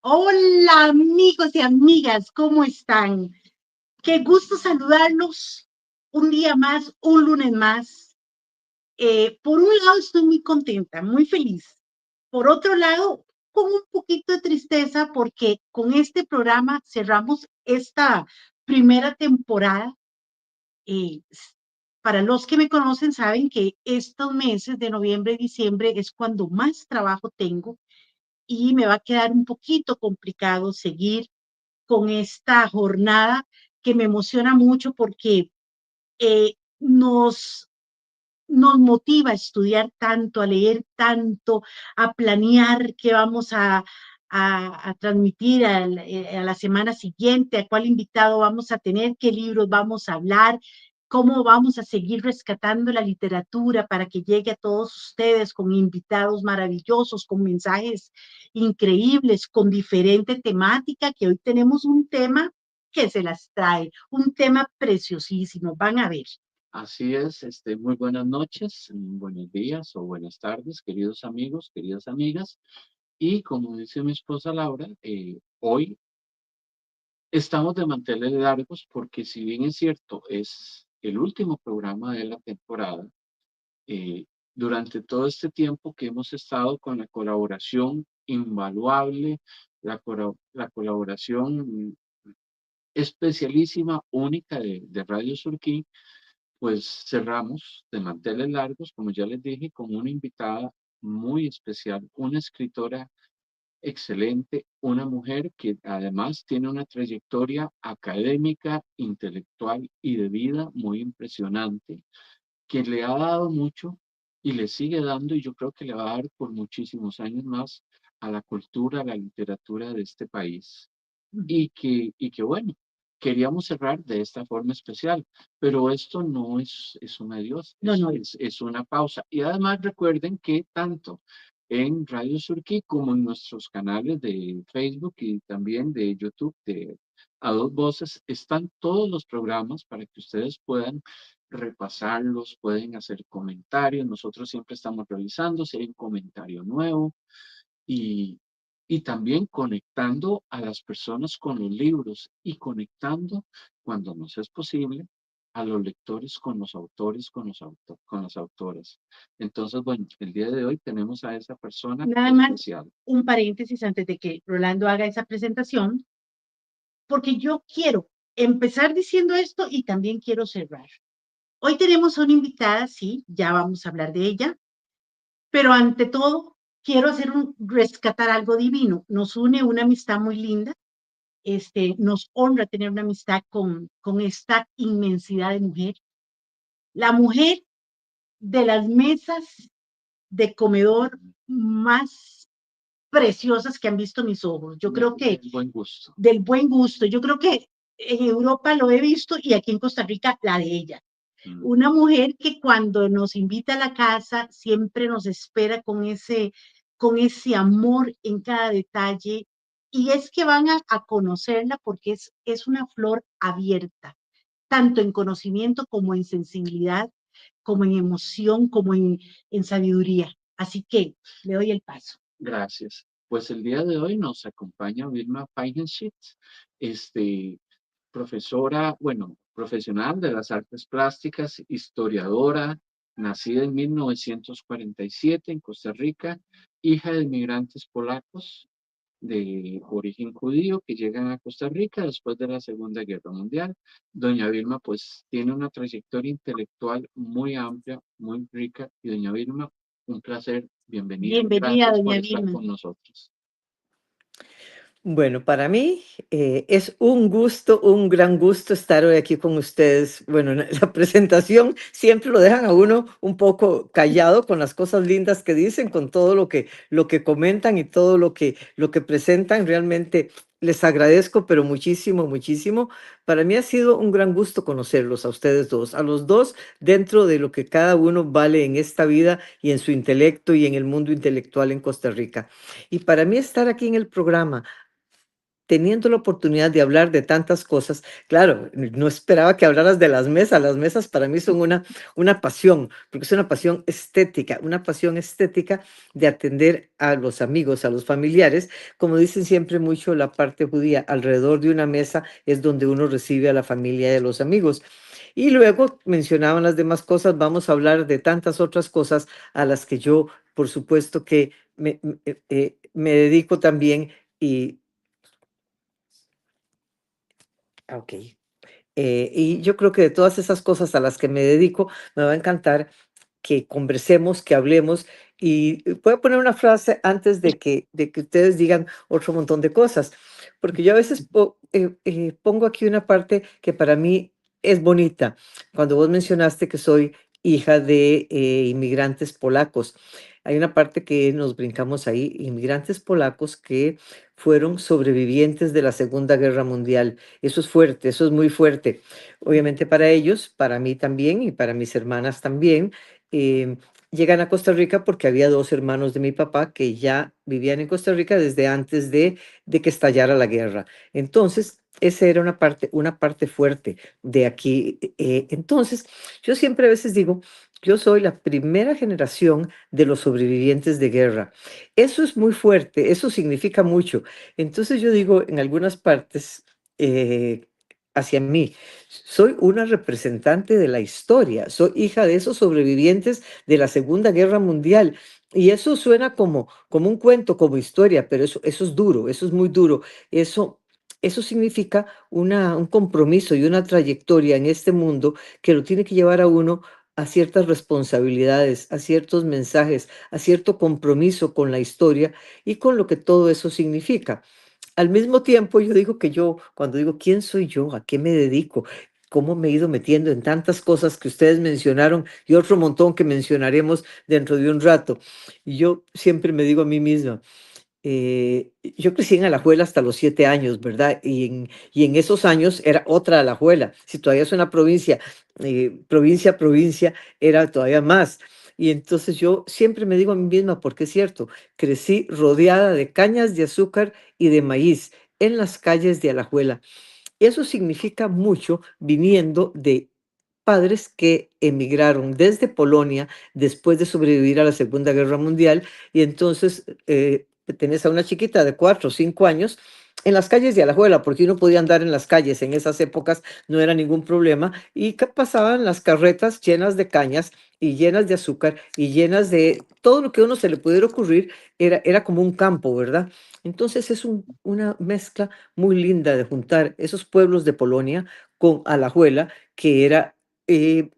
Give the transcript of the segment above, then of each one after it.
Hola amigos y amigas, ¿cómo están? Qué gusto saludarlos un día más, un lunes más. Por un lado estoy muy contenta, muy feliz. Por otro lado, con un poquito de tristeza porque con este programa cerramos esta primera temporada. Eh, para los que me conocen saben que estos meses de noviembre y diciembre es cuando más trabajo tengo y me va a quedar un poquito complicado seguir con esta jornada que me emociona mucho porque eh, nos, nos motiva a estudiar tanto, a leer tanto, a planear qué vamos a transmitir a la semana siguiente, a cuál invitado vamos a tener, qué libros vamos a hablar, cómo vamos a seguir rescatando la literatura para que llegue a todos ustedes con invitados maravillosos, con mensajes increíbles, con diferente temática, que hoy tenemos un tema que se las trae, un tema preciosísimo, van a ver. Así es, muy buenas noches, buenos días o buenas tardes, queridos amigos, queridas amigas. Y como dice mi esposa Laura, hoy estamos de manteles largos porque si bien es cierto, es el último programa de la temporada, eh, durante todo este tiempo que hemos estado con la colaboración invaluable, la colaboración especialísima, única de Radio Surquí, pues cerramos de manteles largos, como ya les dije, con una invitada muy especial, una escritora excelente, una mujer que además tiene una trayectoria académica, intelectual y de vida muy impresionante, que le ha dado mucho y le sigue dando, y yo creo que le va a dar por muchísimos años más a la cultura, a la literatura de este país y que bueno, queríamos cerrar de esta forma especial, pero esto no es un adiós, No, no, es una pausa. Y además recuerden que tanto en Radio Surquí como en nuestros canales de Facebook y también de YouTube de A Dos Voces están todos los programas para que ustedes puedan repasarlos, pueden hacer comentarios. Nosotros siempre estamos revisando si hay un comentario nuevo y, y también conectando a las personas con los libros y conectando, cuando nos es posible, a los lectores con los autores, con las autoras. Entonces, bueno, el día de hoy tenemos a esa persona nada más especial. un paréntesis antes de que Rolando haga esa presentación, porque yo quiero empezar diciendo esto y también quiero cerrar. Hoy tenemos una invitada, sí, ya vamos a hablar de ella, pero ante todo quiero rescatar algo divino. Nos une una amistad muy linda, nos honra tener una amistad con esta inmensidad de mujer. La mujer de las mesas de comedor más preciosas que han visto mis ojos. Yo creo que Del buen gusto. del buen gusto, yo creo que en Europa lo he visto y aquí en Costa Rica la de ella. Mm. Una mujer que cuando nos invita a la casa siempre nos espera con ese amor en cada detalle. Y es que van a conocerla porque es una flor abierta, tanto en conocimiento como en sensibilidad, como en emoción, como en sabiduría. Así que le doy el paso. Gracias. Pues el día de hoy nos acompaña Vilma Feigenschitz, este, profesora, bueno, profesional de las artes plásticas, historiadora, nacida en 1947 en Costa Rica, hija de inmigrantes polacos de origen judío que llegan a Costa Rica después de la Segunda Guerra Mundial. Doña Vilma pues tiene una trayectoria intelectual muy amplia, muy rica y doña Vilma, un placer, bienvenida, Bienvenida, gracias por doña estar Vilma. con nosotros. Bueno, para mí es un gusto, un gran gusto estar hoy aquí con ustedes. Bueno, la presentación siempre lo dejan a uno un poco callado con las cosas lindas que dicen, con todo lo que comentan y todo lo que presentan. Realmente les agradezco, pero muchísimo, muchísimo. Para mí ha sido un gran gusto conocerlos a ustedes dos, a los dos, dentro de lo que cada uno vale en esta vida y en su intelecto y en el mundo intelectual en Costa Rica. Y para mí estar aquí en el programa teniendo la oportunidad de hablar de tantas cosas. Claro, no esperaba que hablaras de las mesas. Las mesas para mí son una pasión, porque es una pasión estética de atender a los amigos, a los familiares. Como dicen siempre mucho la parte judía, alrededor de una mesa es donde uno recibe a la familia y a los amigos. Y luego mencionaban las demás cosas, vamos a hablar de tantas otras cosas a las que yo, por supuesto que me dedico también y, ok. Y yo creo que de todas esas cosas a las que me dedico, me va a encantar que conversemos, que hablemos. Y voy a poner una frase antes de que ustedes digan otro montón de cosas, porque yo a veces pongo aquí una parte que para mí es bonita. Cuando vos mencionaste que soy hija de inmigrantes polacos, hay una parte que nos brincamos ahí, inmigrantes polacos que fueron sobrevivientes de la Segunda Guerra Mundial. Eso es fuerte, eso es muy fuerte. Obviamente para ellos, para mí también y para mis hermanas también. eh, Llegan a Costa Rica porque había dos hermanos de mi papá que ya vivían en Costa Rica desde antes de que estallara la guerra. Entonces, esa era una parte fuerte de aquí. Entonces, yo siempre a veces digo, yo soy la primera generación de los sobrevivientes de guerra. Eso es muy fuerte, eso significa mucho. Entonces yo digo en algunas partes eh, hacia mí, soy una representante de la historia, soy hija de esos sobrevivientes de la Segunda Guerra Mundial. Y eso suena como un cuento, como historia, pero eso es duro, eso es muy duro. Eso significa un compromiso y una trayectoria en este mundo que lo tiene que llevar a uno a ciertas responsabilidades, a ciertos mensajes, a cierto compromiso con la historia y con lo que todo eso significa. Al mismo tiempo, yo digo que yo, cuando digo quién soy yo, a qué me dedico, cómo me he ido metiendo en tantas cosas que ustedes mencionaron y otro montón que mencionaremos dentro de un rato. Y yo siempre me digo a mí misma, yo crecí en Alajuela hasta los 7 años, ¿verdad? Y en esos años era otra Alajuela. Si todavía es una provincia, provincia, era todavía más. Y entonces yo siempre me digo a mí misma, porque es cierto, crecí rodeada de cañas de azúcar y de maíz en las calles de Alajuela. Eso significa mucho viniendo de padres que emigraron desde Polonia después de sobrevivir a la Segunda Guerra Mundial y entonces tenés a una chiquita de 4 o 5 años en las calles de Alajuela, porque uno podía andar en las calles en esas épocas, no era ningún problema, y que pasaban las carretas llenas de cañas y llenas de azúcar y llenas de todo lo que a uno se le pudiera ocurrir, era como un campo, ¿verdad? Entonces es una mezcla muy linda de juntar esos pueblos de Polonia con Alajuela, que era eh,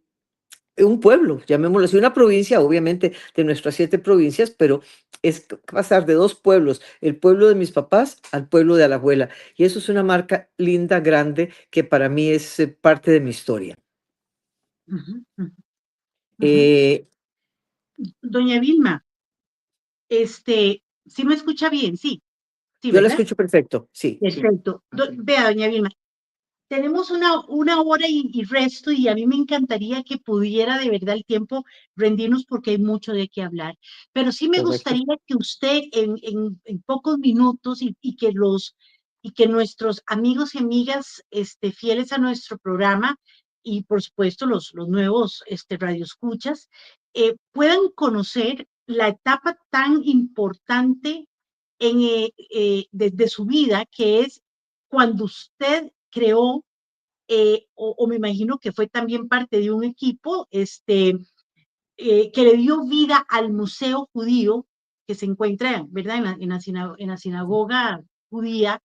un pueblo, llamémoslo así, una provincia, obviamente, de nuestras 7 provincias, pero es pasar de dos pueblos, el pueblo de mis papás al pueblo de Alajuela. Y eso es una marca linda, grande, que para mí es parte de mi historia. Ujú, ujú, ujú. Eh, Doña Vilma, ¿sí me escucha bien? Sí, sí, yo la ¿verdad? escucho perfecto, sí. Sí. Perfecto. Vea, doña Vilma, tenemos una hora y resto y a mí me encantaría que pudiera de verdad el tiempo rendirnos porque hay mucho de qué hablar. Pero sí me Correcto. gustaría que usted en pocos minutos y que nuestros amigos y amigas fieles a nuestro programa y por supuesto los nuevos radioescuchas puedan conocer la etapa tan importante de su vida que es cuando usted creó, o me imagino que fue también parte de un equipo, que le dio vida al Museo Judío que se encuentra, ¿verdad?, en la sinagoga judía.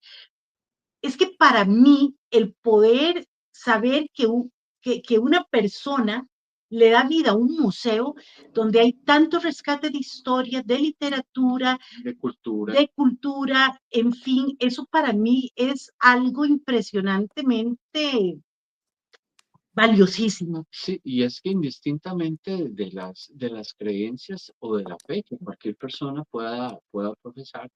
Es que para mí el poder saber que una persona le da vida a un museo donde hay tanto rescate de historia, de literatura, De cultura. en fin, eso para mí es algo impresionantemente valiosísimo. Sí, y es que indistintamente de las creencias o de la fe que cualquier persona pueda profesar,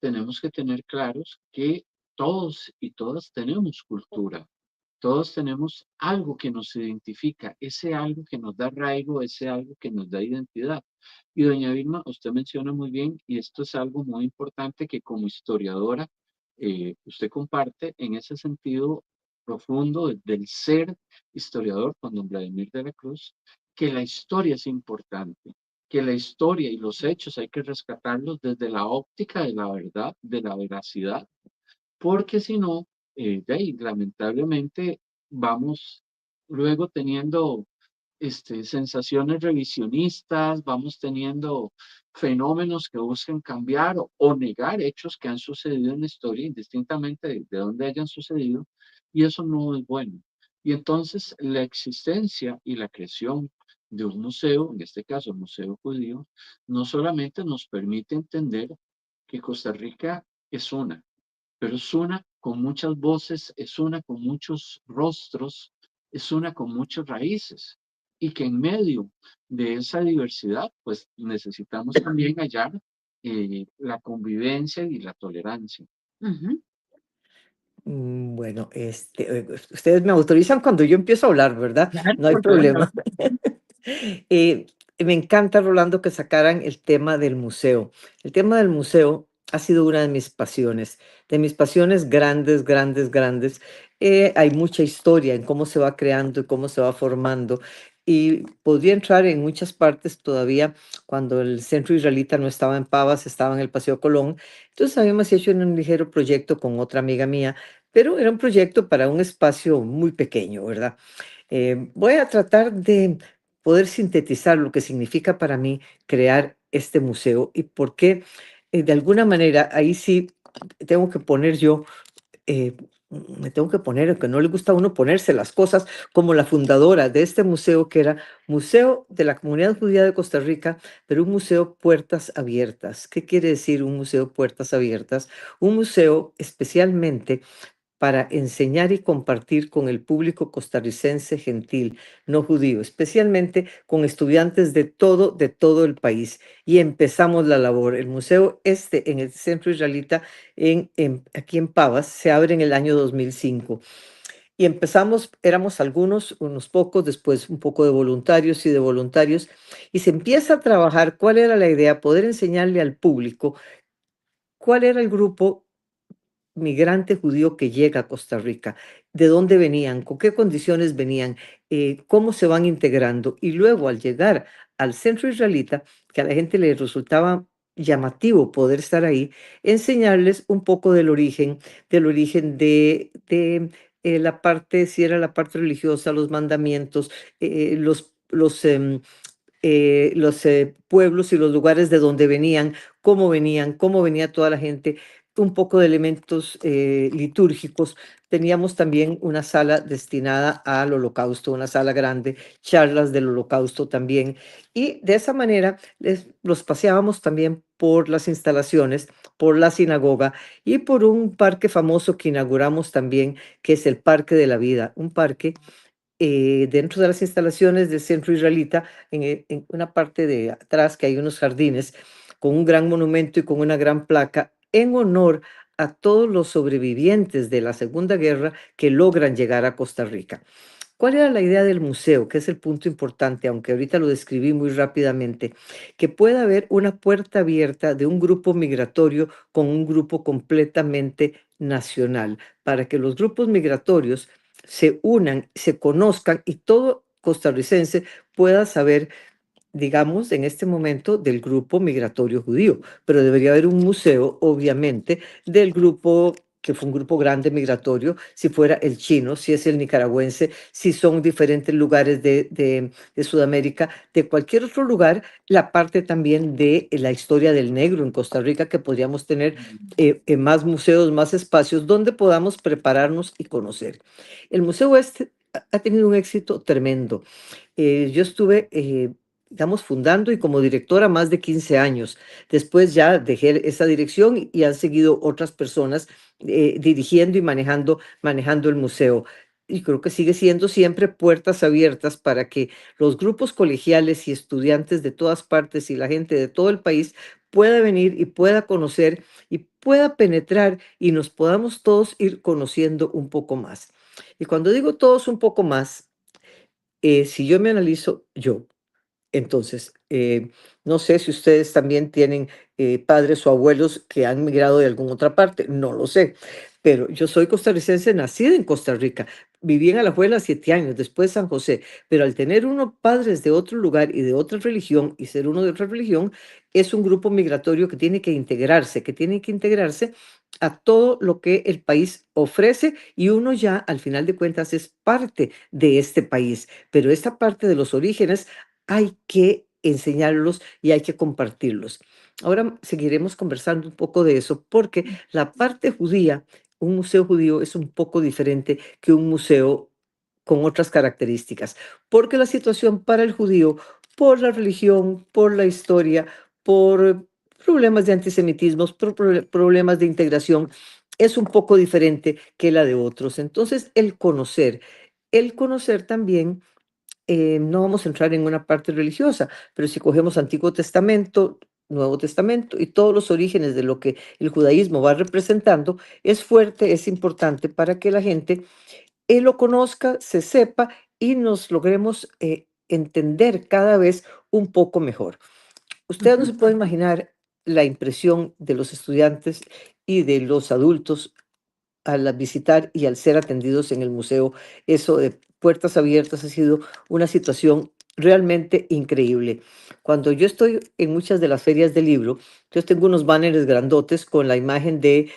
tenemos que tener claros que todos y todas tenemos cultura. Todos tenemos algo que nos identifica, ese algo que nos da arraigo, ese algo que nos da identidad. Y doña Vilma, usted menciona muy bien, y esto es algo muy importante que como historiadora usted comparte en ese sentido profundo del ser historiador con don Vladimir de la Cruz, que la historia es importante, que la historia y los hechos hay que rescatarlos desde la óptica de la verdad, de la veracidad, porque si no, lamentablemente vamos luego teniendo sensaciones revisionistas, vamos teniendo fenómenos que buscan cambiar o negar hechos que han sucedido en la historia, indistintamente de dónde hayan sucedido, y eso no es bueno. Y entonces la existencia y la creación de un museo, en este caso el Museo Judío, no solamente nos permite entender que Costa Rica es una, pero es una con muchas voces, es una con muchos rostros, es una con muchas raíces y que en medio de esa diversidad, pues necesitamos también hallar la convivencia y la tolerancia. Ujú. Bueno, ustedes me autorizan cuando yo empiezo a hablar, ¿verdad? Claro, No hay por favor. problema. Me encanta, Rolando, que sacaran el tema del museo. El tema del museo ha sido una de mis pasiones grandes, grandes, grandes. Hay mucha historia en cómo se va creando y cómo se va formando. Y podría entrar en muchas partes todavía cuando el Centro Israelita no estaba en Pavas, estaba en el Paseo Colón. Entonces habíamos hecho un ligero proyecto con otra amiga mía, pero era un proyecto para un espacio muy pequeño, ¿verdad? Voy a tratar de poder sintetizar lo que significa para mí crear este museo y por qué, de alguna manera, ahí sí tengo que poner yo, eh, me tengo que poner, aunque no le gusta a uno ponerse las cosas, como la fundadora de este museo, que era Museo de la Comunidad Judía de Costa Rica, pero un museo puertas abiertas. ¿Qué quiere decir un museo puertas abiertas? Un museo especialmente para enseñar y compartir con el público costarricense gentil, no judío, especialmente con estudiantes de todo el país. Y empezamos la labor. El museo en el Centro Israelita, aquí en Pavas, se abre en el año 2005. Y empezamos, éramos algunos, unos pocos, después un poco de voluntarios y de voluntarios, y se empieza a trabajar cuál era la idea, poder enseñarle al público cuál era el grupo migrante judío que llega a Costa Rica, de dónde venían, con qué condiciones venían, cómo se van integrando. Y luego al llegar al centro israelita, que a la gente le resultaba llamativo poder estar ahí, enseñarles un poco del origen de la parte, si era la parte religiosa, los mandamientos, los pueblos y los lugares de donde venían, cómo venía toda la gente, un poco de elementos litúrgicos. Teníamos también una sala destinada al holocausto, una sala grande, charlas del holocausto también. Y de esa manera los paseábamos también por las instalaciones, por la sinagoga y por un parque famoso que inauguramos también, que es el Parque de la Vida, un parque dentro de las instalaciones del Centro Israelita, en una parte de atrás que hay unos jardines con un gran monumento y con una gran placa en honor a todos los sobrevivientes de la Segunda Guerra que logran llegar a Costa Rica. ¿Cuál era la idea del museo? Que es el punto importante, aunque ahorita lo describí muy rápidamente, que pueda haber una puerta abierta de un grupo migratorio con un grupo completamente nacional, para que los grupos migratorios se unan, se conozcan y todo costarricense pueda saber, digamos, en este momento del grupo migratorio judío, pero debería haber un museo, obviamente, del grupo que fue un grupo grande migratorio, si fuera el chino, si es el nicaragüense, si son diferentes lugares de Sudamérica, de cualquier otro lugar, la parte también de la historia del negro en Costa Rica, que podríamos tener más museos, más espacios donde podamos prepararnos y conocer. El museo este ha tenido un éxito tremendo. Yo estuve, digamos, fundando y como directora más de 15 años. Después ya dejé esa dirección y han seguido otras personas dirigiendo y manejando el museo. Y creo que sigue siendo siempre puertas abiertas para que los grupos colegiales y estudiantes de todas partes y la gente de todo el país pueda venir y pueda conocer y pueda penetrar y nos podamos todos ir conociendo un poco más. Y cuando digo todos un poco más, si yo me analizo yo, Entonces, no sé si ustedes también tienen padres o abuelos que han migrado de alguna otra parte, no lo sé, pero yo soy costarricense, nacida en Costa Rica, viví en Alajuela 7 años, después San José, pero al tener unos padres de otro lugar y de otra religión y ser uno de otra religión, es un grupo migratorio que tiene que integrarse a todo lo que el país ofrece y uno ya al final de cuentas es parte de este país, pero esta parte de los orígenes hay que enseñarlos y hay que compartirlos. Ahora seguiremos conversando un poco de eso porque la parte judía, un museo judío es un poco diferente que un museo con otras características, porque la situación para el judío, por la religión, por la historia, por problemas de antisemitismo, por problemas de integración, es un poco diferente que la de otros. Entonces, el conocer también no vamos a entrar en una parte religiosa, pero si cogemos Antiguo Testamento, Nuevo Testamento y todos los orígenes de lo que el judaísmo va representando, es fuerte, es importante para que la gente lo conozca, se sepa y nos logremos entender cada vez un poco mejor. Ustedes no se pueden imaginar la impresión de los estudiantes y de los adultos al visitar y al ser atendidos en el museo. Eso de puertas abiertas ha sido una situación realmente increíble. Cuando yo estoy en muchas de las ferias de libro, yo tengo unos banners grandotes con la imagen del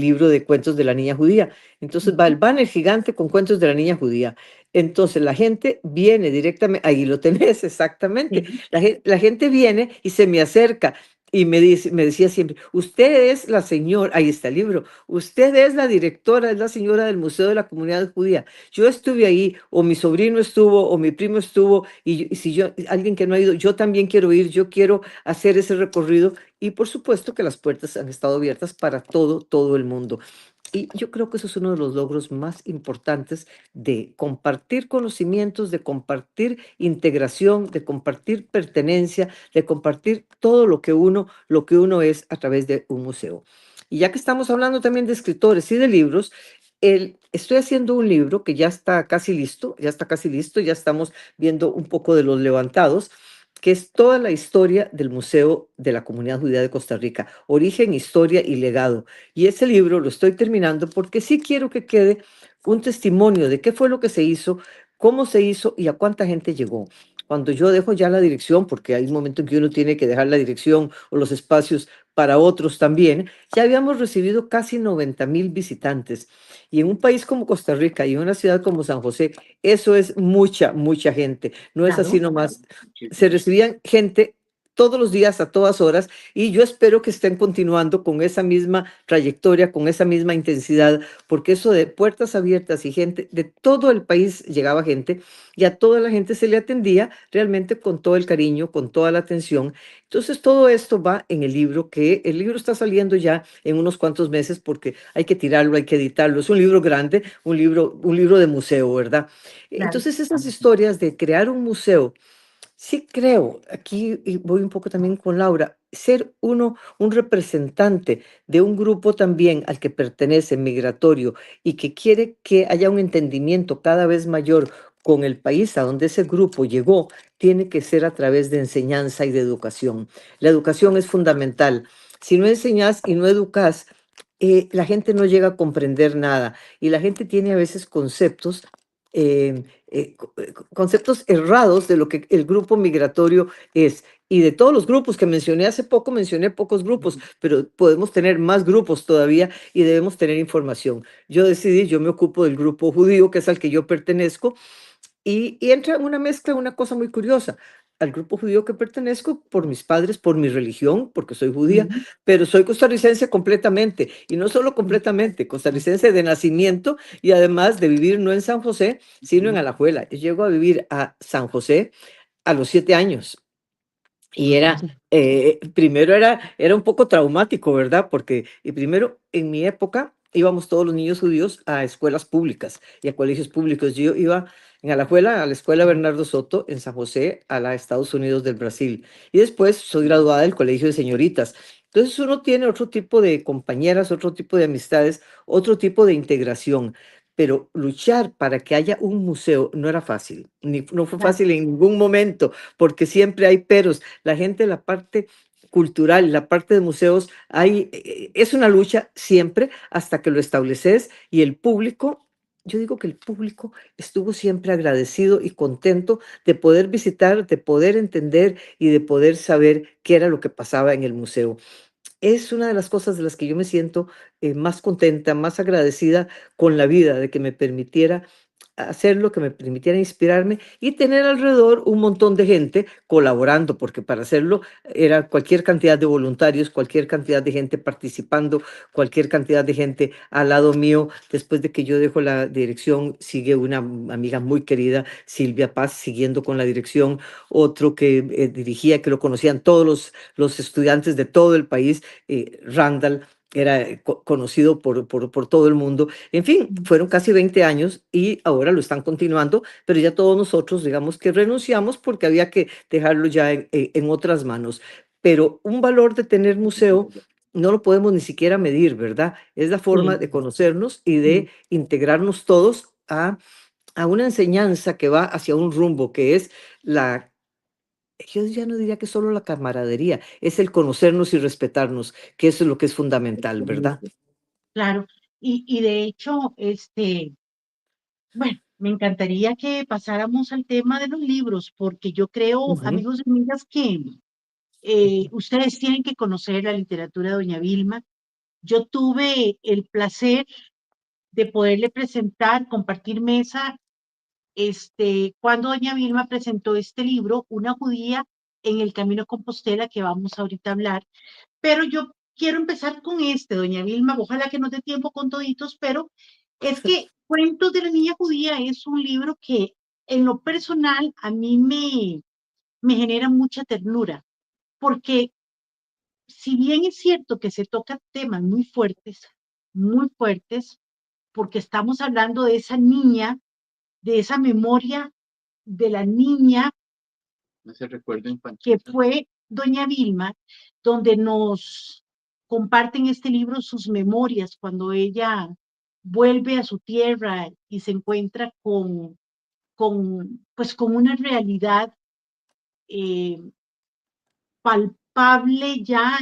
libro de cuentos de la niña judía. Entonces va el banner gigante con cuentos de la niña judía. Entonces la gente viene directamente, ahí lo tenés exactamente, Sí. la gente viene y se me acerca y me decía siempre, usted es la señora, ahí está el libro, usted es la directora, es la señora del Museo de la Comunidad Judía. Yo estuve ahí, o mi sobrino estuvo, o mi primo estuvo, y si yo, alguien que no ha ido, yo también quiero ir, yo quiero hacer ese recorrido. Y por supuesto que las puertas han estado abiertas para todo el mundo. Y yo creo que eso es uno de los logros más importantes de compartir conocimientos, de compartir integración, de compartir pertenencia, de compartir todo lo que uno es a través de un museo. Y ya que estamos hablando también de escritores y de libros, estoy haciendo un libro que ya está casi listo, ya está casi listo, ya estamos viendo un poco de los levantados, que es toda la historia del Museo de la Comunidad Judía de Costa Rica, origen, historia y legado. Y ese libro lo estoy terminando porque sí quiero que quede un testimonio de qué fue lo que se hizo, cómo se hizo y a cuánta gente llegó. Cuando yo dejo ya la dirección, porque hay un momento en que uno tiene que dejar la dirección o los espacios para otros también, ya habíamos recibido casi 90,000 visitantes. Y en un país como Costa Rica y en una ciudad como San José, eso es mucha gente. No es así Claro, nomás. Se Muchísimo. recibían gente todos los días, a todas horas, y yo espero que estén continuando con esa misma trayectoria, con esa misma intensidad, porque eso de puertas abiertas y gente de todo el país llegaba gente y a toda la gente se le atendía realmente con todo el cariño, con toda la atención. Entonces todo esto va en el libro, que el libro está saliendo ya en unos cuantos meses porque hay que tirarlo, hay que editarlo. Es un libro grande, un libro de museo, ¿verdad? claro. Entonces esas historias de crear un museo. Sí creo, aquí y voy un poco también con Laura, ser uno un representante de un grupo también al que pertenece, migratorio, y que quiere que haya un entendimiento cada vez mayor con el país a donde ese grupo llegó, tiene que ser a través de enseñanza y de educación. La educación es fundamental. Si no enseñas y no educas, la gente no llega a comprender nada y la gente tiene a veces conceptos conceptos errados de lo que el grupo migratorio es. Y de todos los grupos que mencioné hace poco, mencioné pocos grupos, pero podemos tener más grupos todavía y debemos tener información. Yo decidí, yo me ocupo del grupo judío, que es al que yo pertenezco, y entra en una mezcla, una cosa muy curiosa. Al grupo judío que pertenezco por mis padres, por mi religión, porque soy judía, Ujú, pero soy costarricense completamente, y no solo completamente, costarricense de nacimiento y además de vivir no en San José, sino en Ujú. Alajuela. Yo llego a vivir a San José a los 7 años. Y era, ujú, primero era un poco traumático, ¿verdad? Porque y primero en mi época íbamos todos los niños judíos a escuelas públicas y a colegios públicos. Yo iba en Alajuela a la escuela Bernardo Soto, en San José, a la Estados Unidos del Brasil. Y después soy graduada del Colegio de Señoritas. Entonces uno tiene otro tipo de compañeras, otro tipo de amistades, otro tipo de integración. pero luchar para que haya un museo no era fácil, no fue Claro, fácil en ningún momento, porque siempre hay peros. La gente de la parte cultural, la parte de museos, es una lucha siempre hasta que lo estableces y el público. Yo digo que el público estuvo siempre agradecido y contento de poder visitar, de poder entender y de poder saber qué era lo que pasaba en el museo. Es una de las cosas de las que yo me siento más contenta, más agradecida con la vida, de que me permitiera hacerlo, que me permitiera inspirarme y tener alrededor un montón de gente colaborando, porque para hacerlo era cualquier cantidad de voluntarios, cualquier cantidad de gente participando, cualquier cantidad de gente al lado mío. Después de que yo dejo la dirección, sigue una amiga muy querida, Silvia Paz, siguiendo con la dirección, otro que dirigía, que lo conocían todos los estudiantes de todo el país, Randall. Era conocido por todo el mundo. En fin, fueron casi 20 años y ahora lo están continuando, pero ya todos nosotros, digamos que renunciamos porque había que dejarlo ya en otras manos. Pero un valor de tener museo no lo podemos ni siquiera medir, ¿verdad? Es la forma sí, de conocernos y de sí, integrarnos todos a una enseñanza que va hacia un rumbo que es la yo ya no diría que solo la camaradería, es el conocernos y respetarnos, que eso es lo que es fundamental, ¿verdad? claro. Y de hecho, bueno, me encantaría que pasáramos al tema de los libros, porque yo creo, Ujú. amigos y amigas, que ustedes tienen que conocer la literatura de Doña Vilma. Yo tuve el placer de poderle presentar, compartir mesa, cuando Doña Vilma presentó este libro, Una judía en el Camino a Compostela, que vamos ahorita a hablar. Pero yo quiero empezar con Doña Vilma, ojalá que no dé tiempo con toditos, pero es que Cuentos de la Niña Judía es un libro que en lo personal a mí me genera mucha ternura, porque si bien es cierto que se tocan temas muy fuertes, porque estamos hablando de esa niña, de esa memoria de la niña Ese recuerdo que infantil. fue Doña Vilma, donde nos comparten este libro sus memorias cuando ella vuelve a su tierra y se encuentra pues, con una realidad eh, palpable ya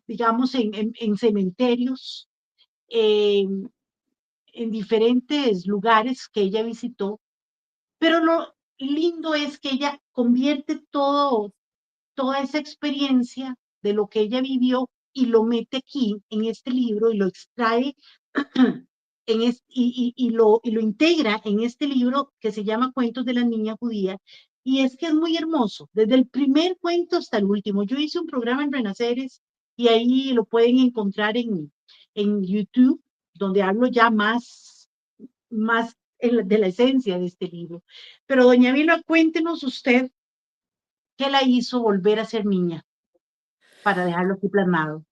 digamos, en cementerios, eh, en diferentes lugares que ella visitó, pero lo lindo es que ella convierte toda esa experiencia de lo que ella vivió y lo mete aquí en este libro y lo extrae y lo integra en este libro que se llama Cuentos de la Niña Judía. Y es que es muy hermoso, desde el primer cuento hasta el último. Yo hice un programa en Renaceres y ahí lo pueden encontrar en YouTube, donde hablo ya más de la esencia de este libro. Pero doña Vila, cuéntenos usted qué la hizo volver a ser niña para dejarlo aquí plasmado.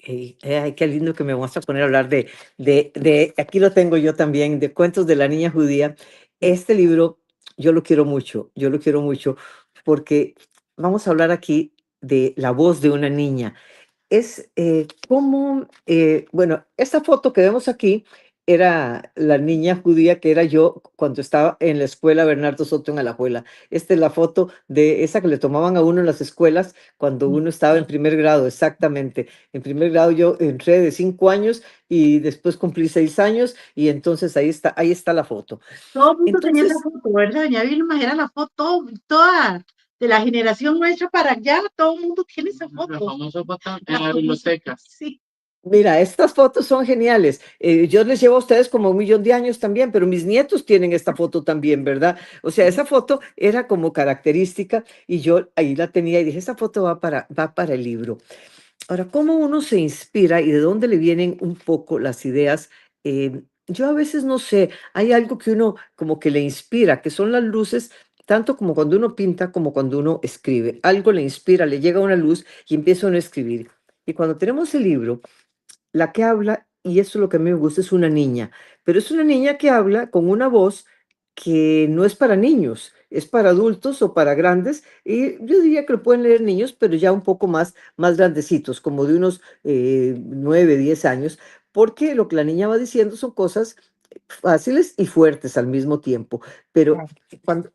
Ay, qué lindo que me vas a poner a hablar aquí lo tengo yo también, de Cuentos de la Niña Judía. Sí. Este libro yo lo quiero mucho, porque vamos a hablar aquí de la voz de una niña. Es como, bueno, esta foto que vemos aquí era la niña judía que era yo cuando estaba en la escuela Bernardo Soto en Alajuela. Esta es la foto de esa que le tomaban a uno en las escuelas cuando uno estaba en primer grado, exactamente. En primer grado yo entré de 5 años y después cumplí 6 años y entonces ahí está la foto. Todo el mundo tenía esa Entonces, foto, ¿verdad? Doña Vilma era la foto toda de la generación nuestra para allá, todo el mundo tiene esa La foto. famosa foto en La la famosa, biblioteca. sí, mira, estas fotos son geniales. Yo les llevo a ustedes como 1 millón de años también, pero mis nietos tienen esta foto también, ¿verdad? O sea, esa foto era como característica y yo ahí la tenía y dije, esta foto va para el libro. Ahora, ¿cómo uno se inspira y de dónde le vienen un poco las ideas? Yo a veces no sé, hay algo que uno como que le inspira, que son las luces, tanto como cuando uno pinta como cuando uno escribe. Algo le inspira, le llega una luz y empieza uno a escribir. Y cuando tenemos el libro, la que habla, y eso es lo que a mí me gusta, es una niña, pero es una niña que habla con una voz que no es para niños, es para adultos o para grandes, y yo diría que lo pueden leer niños, pero ya un poco más grandecitos, como de unos 9, 10 años, porque lo que la niña va diciendo son cosas fáciles y fuertes al mismo tiempo. Pero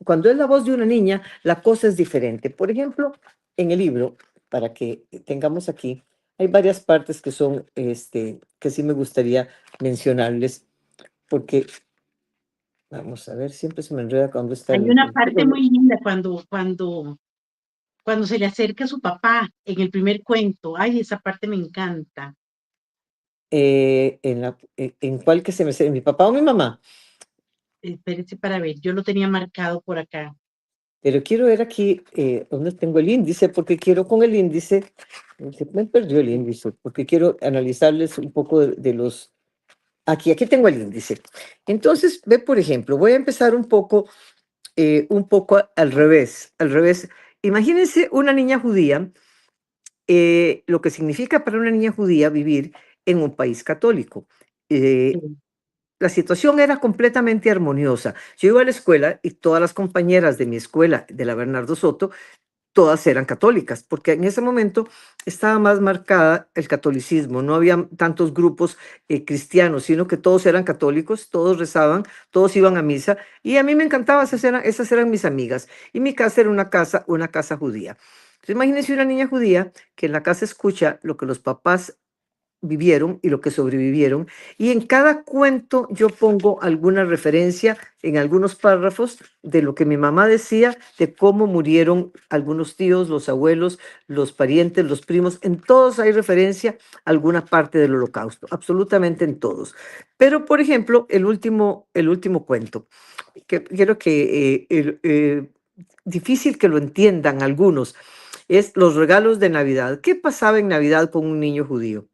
cuando es la voz de una niña, la cosa es diferente. Por ejemplo, en el libro, para que tengamos aquí, hay varias partes que son, que sí me gustaría mencionarles, porque, vamos a ver, siempre se me enreda cuando está Hay el una parte muy linda cuando se le acerca a su papá en el primer cuento. Ay, esa parte me encanta. ¿En cuál que se me... ¿Mi papá o mi mamá? Espérese para ver, yo lo tenía marcado por acá. Pero quiero ver aquí dónde tengo el índice, porque quiero con el índice, se me perdió el índice, porque quiero analizarles un poco de los... Aquí tengo el índice. Entonces, ve, por ejemplo, voy a empezar un poco al revés, al revés. Imagínense una niña judía, lo que significa para una niña judía vivir en un país católico. Sí, La situación era completamente armoniosa. Yo iba a la escuela y todas las compañeras de mi escuela, de la Bernardo Soto, todas eran católicas, porque en ese momento estaba más marcada el catolicismo, no había tantos grupos cristianos, sino que todos eran católicos, todos rezaban, todos iban a misa, y a mí me encantaba, esas eran mis amigas, y mi casa era una casa judía. Entonces, imagínense una niña judía que en la casa escucha lo que los papás vivieron y lo que sobrevivieron. Y en cada cuento yo pongo alguna referencia en algunos párrafos de lo que mi mamá decía, de cómo murieron algunos tíos, los abuelos, los parientes, los primos. En todos hay referencia a alguna parte del holocausto, absolutamente en todos. Pero, por ejemplo, el último cuento, que quiero que difícil que lo entiendan algunos, es los regalos de Navidad. ¿Qué pasaba en Navidad con un niño judío?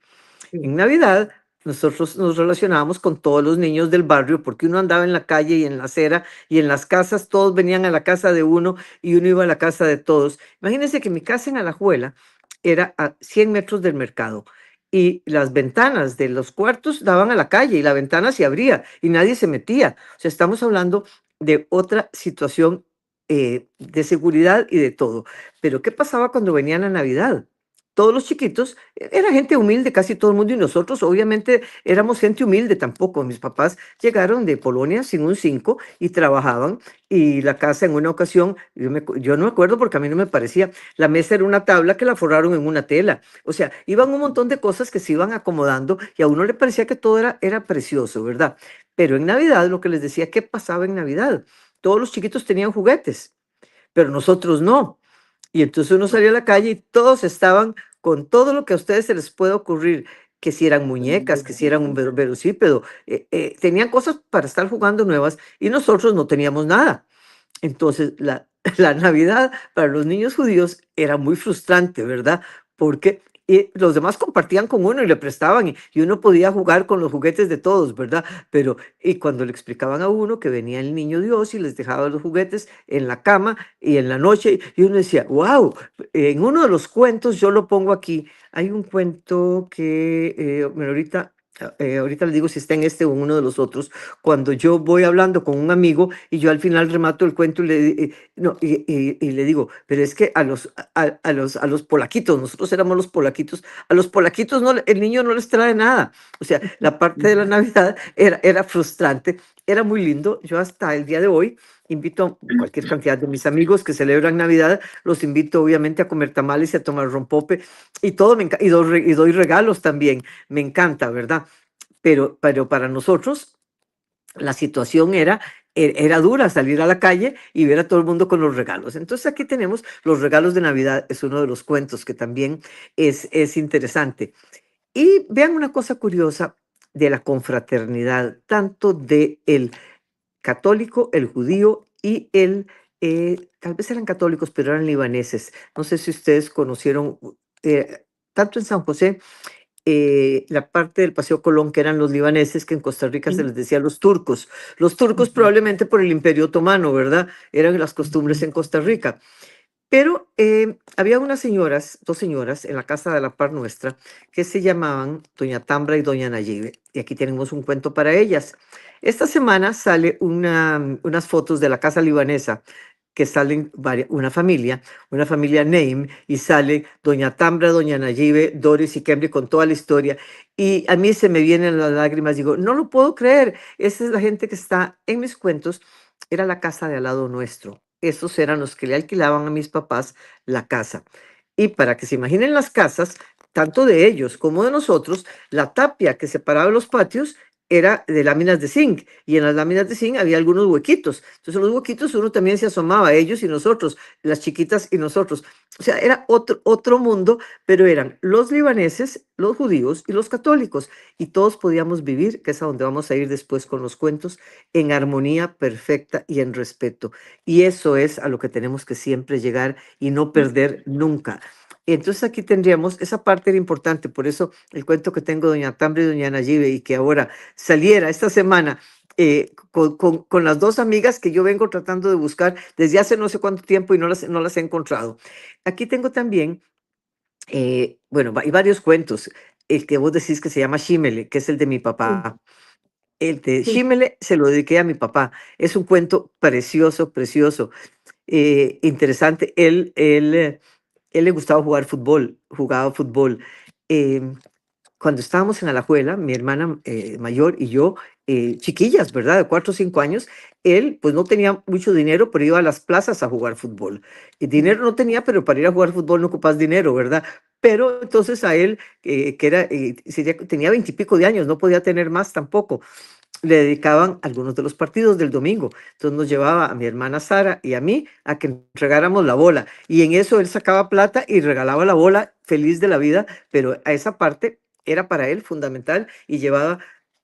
En sí. Navidad, nosotros nos relacionábamos con todos los niños del barrio porque uno andaba en la calle y en la acera y en las casas, todos venían a la casa de uno y uno iba a la casa de todos. Imagínense que mi casa en Alajuela era a 100 metros del mercado y las ventanas de los cuartos daban a la calle y la ventana se abría y nadie se metía. O sea, estamos hablando de otra situación de seguridad y de todo. Pero ¿qué pasaba cuando venían a Navidad? Todos los chiquitos, era gente humilde, casi todo el mundo, y nosotros obviamente éramos gente humilde tampoco. Mis papás llegaron de Polonia sin un 5 y trabajaban, y la casa en una ocasión, yo no me acuerdo porque a mí no me parecía, la mesa era una tabla que la forraron en una tela. O sea, iban un montón de cosas que se iban acomodando y a uno le parecía que todo era precioso, ¿verdad? Pero en Navidad, lo que les decía, ¿qué pasaba en Navidad? Todos los chiquitos tenían juguetes, pero nosotros no. Y entonces uno salía a la calle y todos estaban con todo lo que a ustedes se les puede ocurrir, que si eran muñecas, que si eran un velocípedo, tenían cosas para estar jugando nuevas y nosotros no teníamos nada. Entonces, la Navidad para los niños judíos era muy frustrante, ¿verdad? Porque los demás compartían con uno y le prestaban y uno podía jugar con los juguetes de todos, ¿verdad? Pero, y cuando le explicaban a uno que venía el niño Dios y les dejaba los juguetes en la cama y en la noche, y uno decía, wow, en uno de los cuentos, yo lo pongo aquí, hay un cuento que, bueno, ahorita les digo si está en este o en uno de los otros, cuando yo voy hablando con un amigo y yo al final remato el cuento no, y le digo, pero es que a los polaquitos, nosotros éramos los polaquitos, a los polaquitos no, el niño no les trae nada. O sea, la parte de la Navidad era frustrante, era muy lindo. Yo hasta el día de hoy invito a cualquier cantidad de mis amigos que celebran Navidad, los invito obviamente a comer tamales y a tomar rompope y todo, y doy regalos también, me encanta, ¿verdad? Pero para nosotros la situación era dura, salir a la calle y ver a todo el mundo con los regalos. Entonces aquí tenemos los regalos de Navidad, es uno de los cuentos que también es interesante. Y vean una cosa curiosa de la confraternidad, tanto de el católico, el judío y tal vez eran católicos, pero eran libaneses. No sé si ustedes conocieron, tanto en San José, la parte del Paseo Colón, que eran los libaneses, que en Costa Rica se Sí. les decía los turcos. Los turcos Ujú, probablemente por el Imperio Otomano, ¿verdad? Eran las costumbres ujú. en Costa Rica. Pero había dos señoras en la casa de la par nuestra, que se llamaban Doña Tambra y Doña Nayibe. Y aquí tenemos un cuento para ellas. Esta semana sale unas fotos de la casa libanesa. que salen una familia Name, y sale doña Tambra, doña Nayibe, Doris y Kemble con toda la historia. Y a mí se me vienen las lágrimas, digo, no lo puedo creer, esa es la gente que está en mis cuentos, era la casa de al lado nuestro. Esos eran los que le alquilaban a mis papás la casa. Y para que se imaginen las casas, tanto de ellos como de nosotros, la tapia que separaba los patios era de láminas de zinc, y en las láminas de zinc había algunos huequitos. Entonces, en los huequitos uno también se asomaba, ellos y nosotros, las chiquitas y nosotros. O sea, era otro mundo, pero eran los libaneses, los judíos y los católicos, y todos podíamos vivir, que es a donde vamos a ir después con los cuentos, en armonía perfecta y en respeto. Y eso es a lo que tenemos que siempre llegar y no perder nunca. Entonces aquí tendríamos, esa parte era importante, por eso el cuento que tengo de doña Tambre y doña Nayibe, y que ahora saliera esta semana con las dos amigas que yo vengo tratando de buscar desde hace no sé cuánto tiempo y no las he encontrado. Aquí tengo también, bueno, hay varios cuentos. El que vos decís que se llama Shimele, que es el de mi Sí, papá. El de sí. Shimele se lo dediqué a mi papá. Es un cuento precioso, precioso, interesante. Él le gustaba jugar fútbol, jugaba fútbol. em, Cuando estábamos en Alajuela, mi hermana mayor y yo, chiquillas, ¿verdad? De 4 o 5 años, él pues no tenía mucho dinero, pero iba a las plazas a jugar fútbol. Y dinero no tenía, pero para ir a jugar fútbol no ocupas dinero, ¿verdad? Pero entonces a él, que era, tenía 20 y pico de años, no podía tener más tampoco, le dedicaban algunos de los partidos del domingo. Entonces nos llevaba a mi hermana Sara y a mí a que entregáramos la bola. Y en eso él sacaba plata y regalaba la bola, feliz de la vida, pero a esa parte era para él fundamental, y llevaba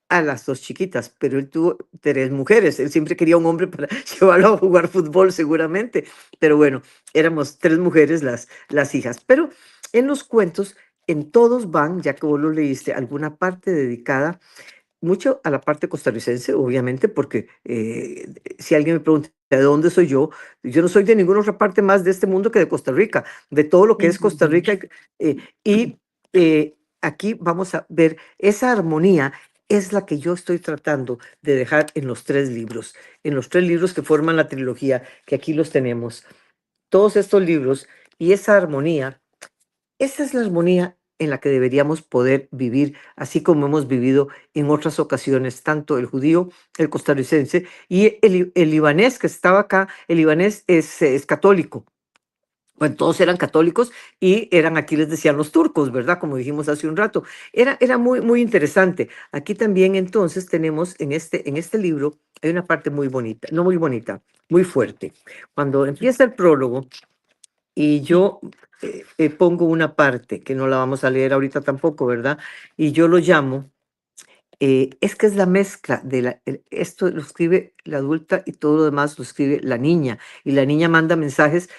a las dos chiquitas, pero él tuvo 3 mujeres. Él siempre quería un hombre para llevarlo a jugar fútbol, seguramente. Pero bueno, éramos 3 mujeres las hijas. Pero en los cuentos, en todos van, ya que vos lo leíste, alguna parte dedicada mucho a la parte costarricense, obviamente, porque si alguien me pregunta de dónde soy yo no soy de ninguna otra parte más de este mundo que de Costa Rica, de todo lo que es Costa Ujú. Rica. Y aquí vamos a ver esa armonía. Es la que yo estoy tratando de dejar en los tres libros que forman la trilogía, que aquí los tenemos, todos estos libros, y esa armonía, esa es la armonía en la que deberíamos poder vivir, así como hemos vivido en otras ocasiones, tanto el judío, el costarricense y el libanés que estaba acá. El libanés es católico. Bueno, todos eran católicos y eran, aquí les decían los turcos, ¿verdad? Como dijimos hace un rato. Era muy, muy interesante. Aquí también entonces tenemos en este libro, hay una parte muy bonita, no muy bonita, muy fuerte. Cuando empieza el prólogo, y Sí. yo pongo una parte que no la vamos a leer ahorita tampoco, ¿verdad? Y yo lo llamo, es que es la mezcla esto lo escribe la adulta y todo lo demás lo escribe la niña. Y la niña manda mensajes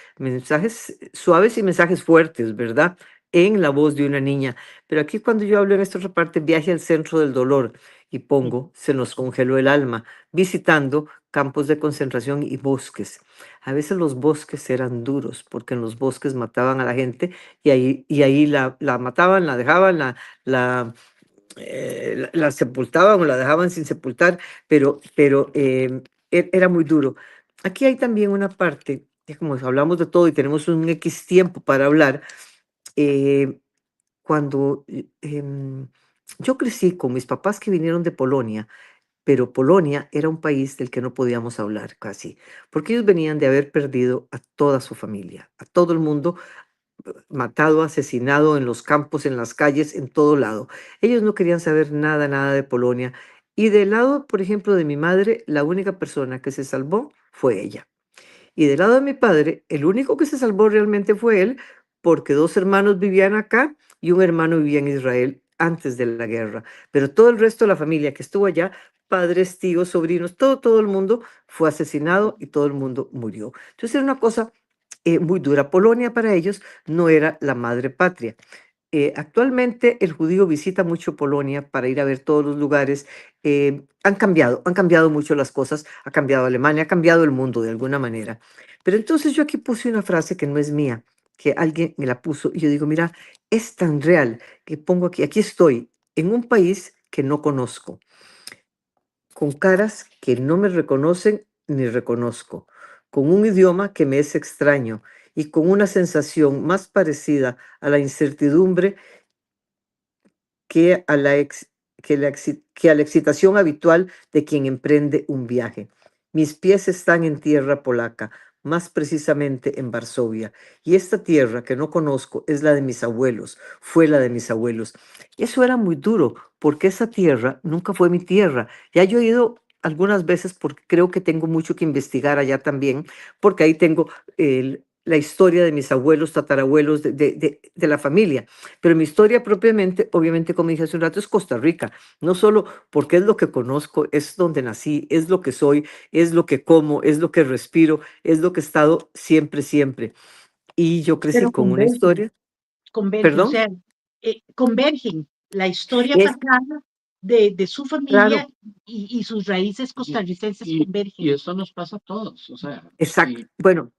suaves y mensajes fuertes, ¿verdad? En la voz de una niña. Pero aquí cuando yo hablo en esta otra parte, viaje al centro del dolor, y pongo, se nos congeló el alma, visitando campos de concentración y bosques. A veces los bosques eran duros, porque en los bosques mataban a la gente, y ahí la mataban, la dejaban, la sepultaban o la dejaban sin sepultar, pero era muy duro. Aquí hay también una parte, que como hablamos de todo y tenemos un X tiempo para hablar, eh, cuando yo crecí con mis papás que vinieron de Polonia, pero Polonia era un país del que no podíamos hablar casi, porque ellos venían de haber perdido a toda su familia, a todo el mundo, matado, asesinado en los campos, en las calles, en todo lado. Ellos no querían saber nada, nada de Polonia. Y del lado, por ejemplo, de mi madre, la única persona que se salvó fue ella. Y del lado de mi padre, el único que se salvó realmente fue él, porque 2 hermanos vivían acá y un hermano vivía en Israel antes de la guerra. Pero todo el resto de la familia que estuvo allá, padres, tíos, sobrinos, todo el mundo fue asesinado y todo el mundo murió. Entonces era una cosa muy dura. Polonia para ellos no era la madre patria. Actualmente el judío visita mucho Polonia para ir a ver todos los lugares. Han cambiado mucho las cosas, ha cambiado Alemania, ha cambiado el mundo de alguna manera. Pero entonces yo aquí puse una frase que no es mía, que alguien me la puso, y yo digo, mira, es tan real que pongo aquí estoy, en un país que no conozco, con caras que no me reconocen ni reconozco, con un idioma que me es extraño y con una sensación más parecida a la incertidumbre que a que a la excitación habitual de quien emprende un viaje. Mis pies están en tierra polaca, más precisamente en Varsovia, y esta tierra que no conozco es la de mis abuelos, fue la de mis abuelos. Eso era muy duro, porque esa tierra nunca fue mi tierra. Ya yo he ido algunas veces porque creo que tengo mucho que investigar allá también, porque ahí tengo la historia de mis abuelos, tatarabuelos, de la familia. Pero mi historia propiamente, obviamente, como dije hace un rato, es Costa Rica. No solo porque es lo que conozco, es donde nací, es lo que soy, es lo que como, es lo que respiro, es lo que he estado siempre, siempre. Y yo crecí Pero con una historia, o perdón, sea, convergen la historia es pasada de su claro, familia y sus raíces costarricenses Y convergen. eso nos pasa a todos, o sea, exacto. y Bueno,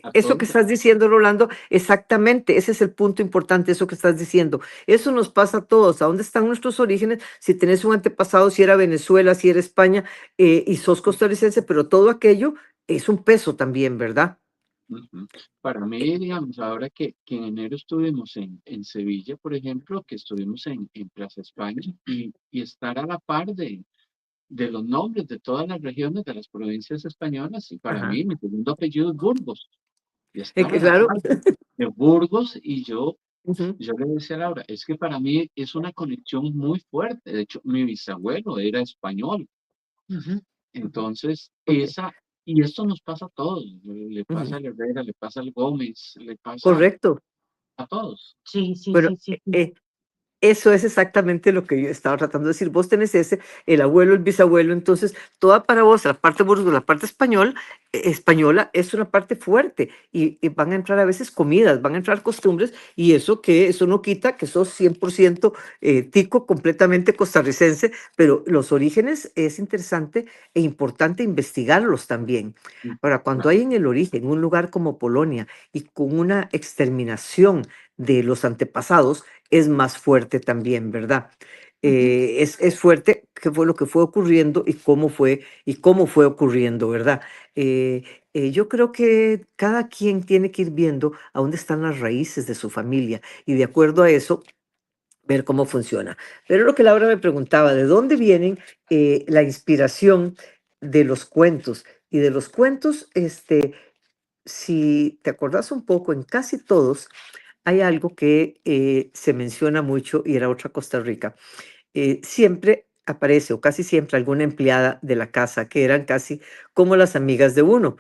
a eso que todos. estás diciendo, Rolando, exactamente, ese es el punto importante, eso que estás diciendo. Eso nos pasa a todos. ¿A dónde están nuestros orígenes? Si tenés un antepasado, si era Venezuela, si era España, y sos costarricense, pero todo aquello es un peso también, ¿verdad? Ujú. Para Eh, mí, digamos, ahora que en enero estuvimos en Sevilla, por ejemplo, que estuvimos en Plaza España y estar a la par de los nombres de todas las regiones de las provincias españolas, y para Ajá. mí, mi segundo apellido es Burgos, y estar a la Claro. par de Burgos, y Ujú, yo le decía a Laura, es que para mí es una conexión muy fuerte. De hecho, mi bisabuelo era español. Ujú, Entonces, ok, y esto nos pasa a todos. Le ujú. pasa al Herrera, le pasa al Gómez, le pasa Correcto. a todos. sí, sí, Bueno, sí, sí, sí. eso es exactamente lo que yo estaba tratando de decir. Vos tenés ese, el abuelo, el bisabuelo, entonces toda para vos, la parte burgos, la parte español, española es una parte fuerte y van a entrar a veces comidas, van a entrar costumbres y eso no quita que sos 100% tico, completamente costarricense, pero los orígenes es interesante e importante investigarlos también. Ahora, cuando hay en el origen un lugar como Polonia y con una exterminación de los antepasados, es más fuerte también, ¿verdad? Ujú. Es fuerte qué fue lo que fue ocurriendo y cómo fue ocurriendo, ¿verdad? Eh, yo creo que cada quien tiene que ir viendo a dónde están las raíces de su familia y de acuerdo a eso ver cómo funciona. Pero lo que Laura me preguntaba, ¿de dónde vienen la inspiración de los cuentos? Y de los cuentos, si te acordás un poco, en casi todos hay algo que se menciona mucho y era otra Costa Rica. Siempre aparece, o casi siempre, alguna empleada de la casa, que eran casi como las amigas de uno.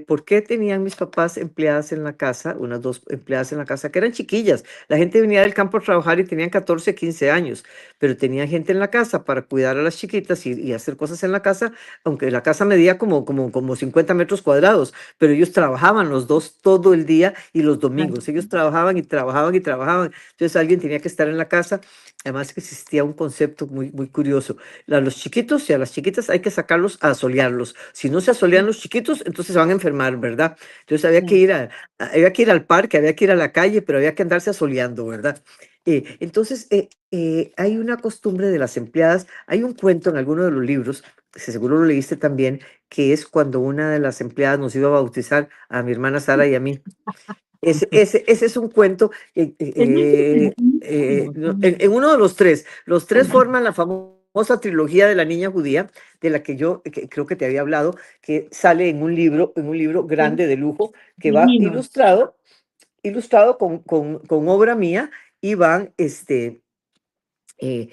¿Por qué tenían mis papás empleadas en la casa, unas dos empleadas en la casa, que eran chiquillas? La gente venía del campo a trabajar y tenían 14, 15 años, pero tenían gente en la casa para cuidar a las chiquitas y hacer cosas en la casa, aunque la casa medía como 50 metros cuadrados, pero ellos trabajaban los dos todo el día y los Claro. domingos. Ellos trabajaban y trabajaban y trabajaban. Entonces alguien tenía que estar en la casa. Además que existía un concepto muy, muy curioso. A los chiquitos y a las chiquitas hay que sacarlos a asolearlos. Si no se asolean los chiquitos, entonces se van a enfermar, ¿verdad? Entonces Sí. había que ir al parque, había que ir a la calle, pero había que andarse asoleando, ¿verdad? Hay una costumbre de las empleadas, hay un cuento en alguno de los libros, que seguro lo leíste también, que es cuando una de las empleadas nos iba a bautizar a mi hermana Sara y a mí. Ese es un cuento, en uno de los tres forman la famosa trilogía de la niña judía, de la que yo creo que te había hablado, que sale en un libro Sí, grande de lujo, que va divino. ilustrado con obra mía, y van, eh,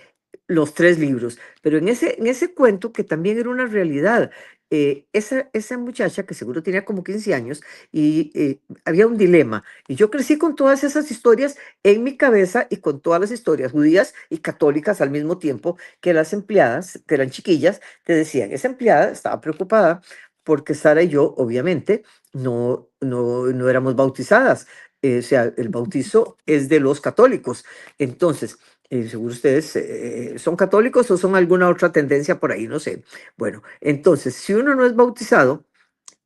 los tres libros. Pero en ese cuento, que también era una realidad, esa muchacha, que seguro tenía como 15 años, y había un dilema. Y yo crecí con todas esas historias en mi cabeza y con todas las historias judías y católicas al mismo tiempo, que las empleadas, que eran chiquillas, te decían, esa empleada estaba preocupada porque Sara y yo, obviamente, no éramos bautizadas. O sea, el bautizo es de los católicos. Entonces, seguro ustedes son católicos o son alguna otra tendencia por ahí, no sé. Bueno, entonces, si uno no es bautizado,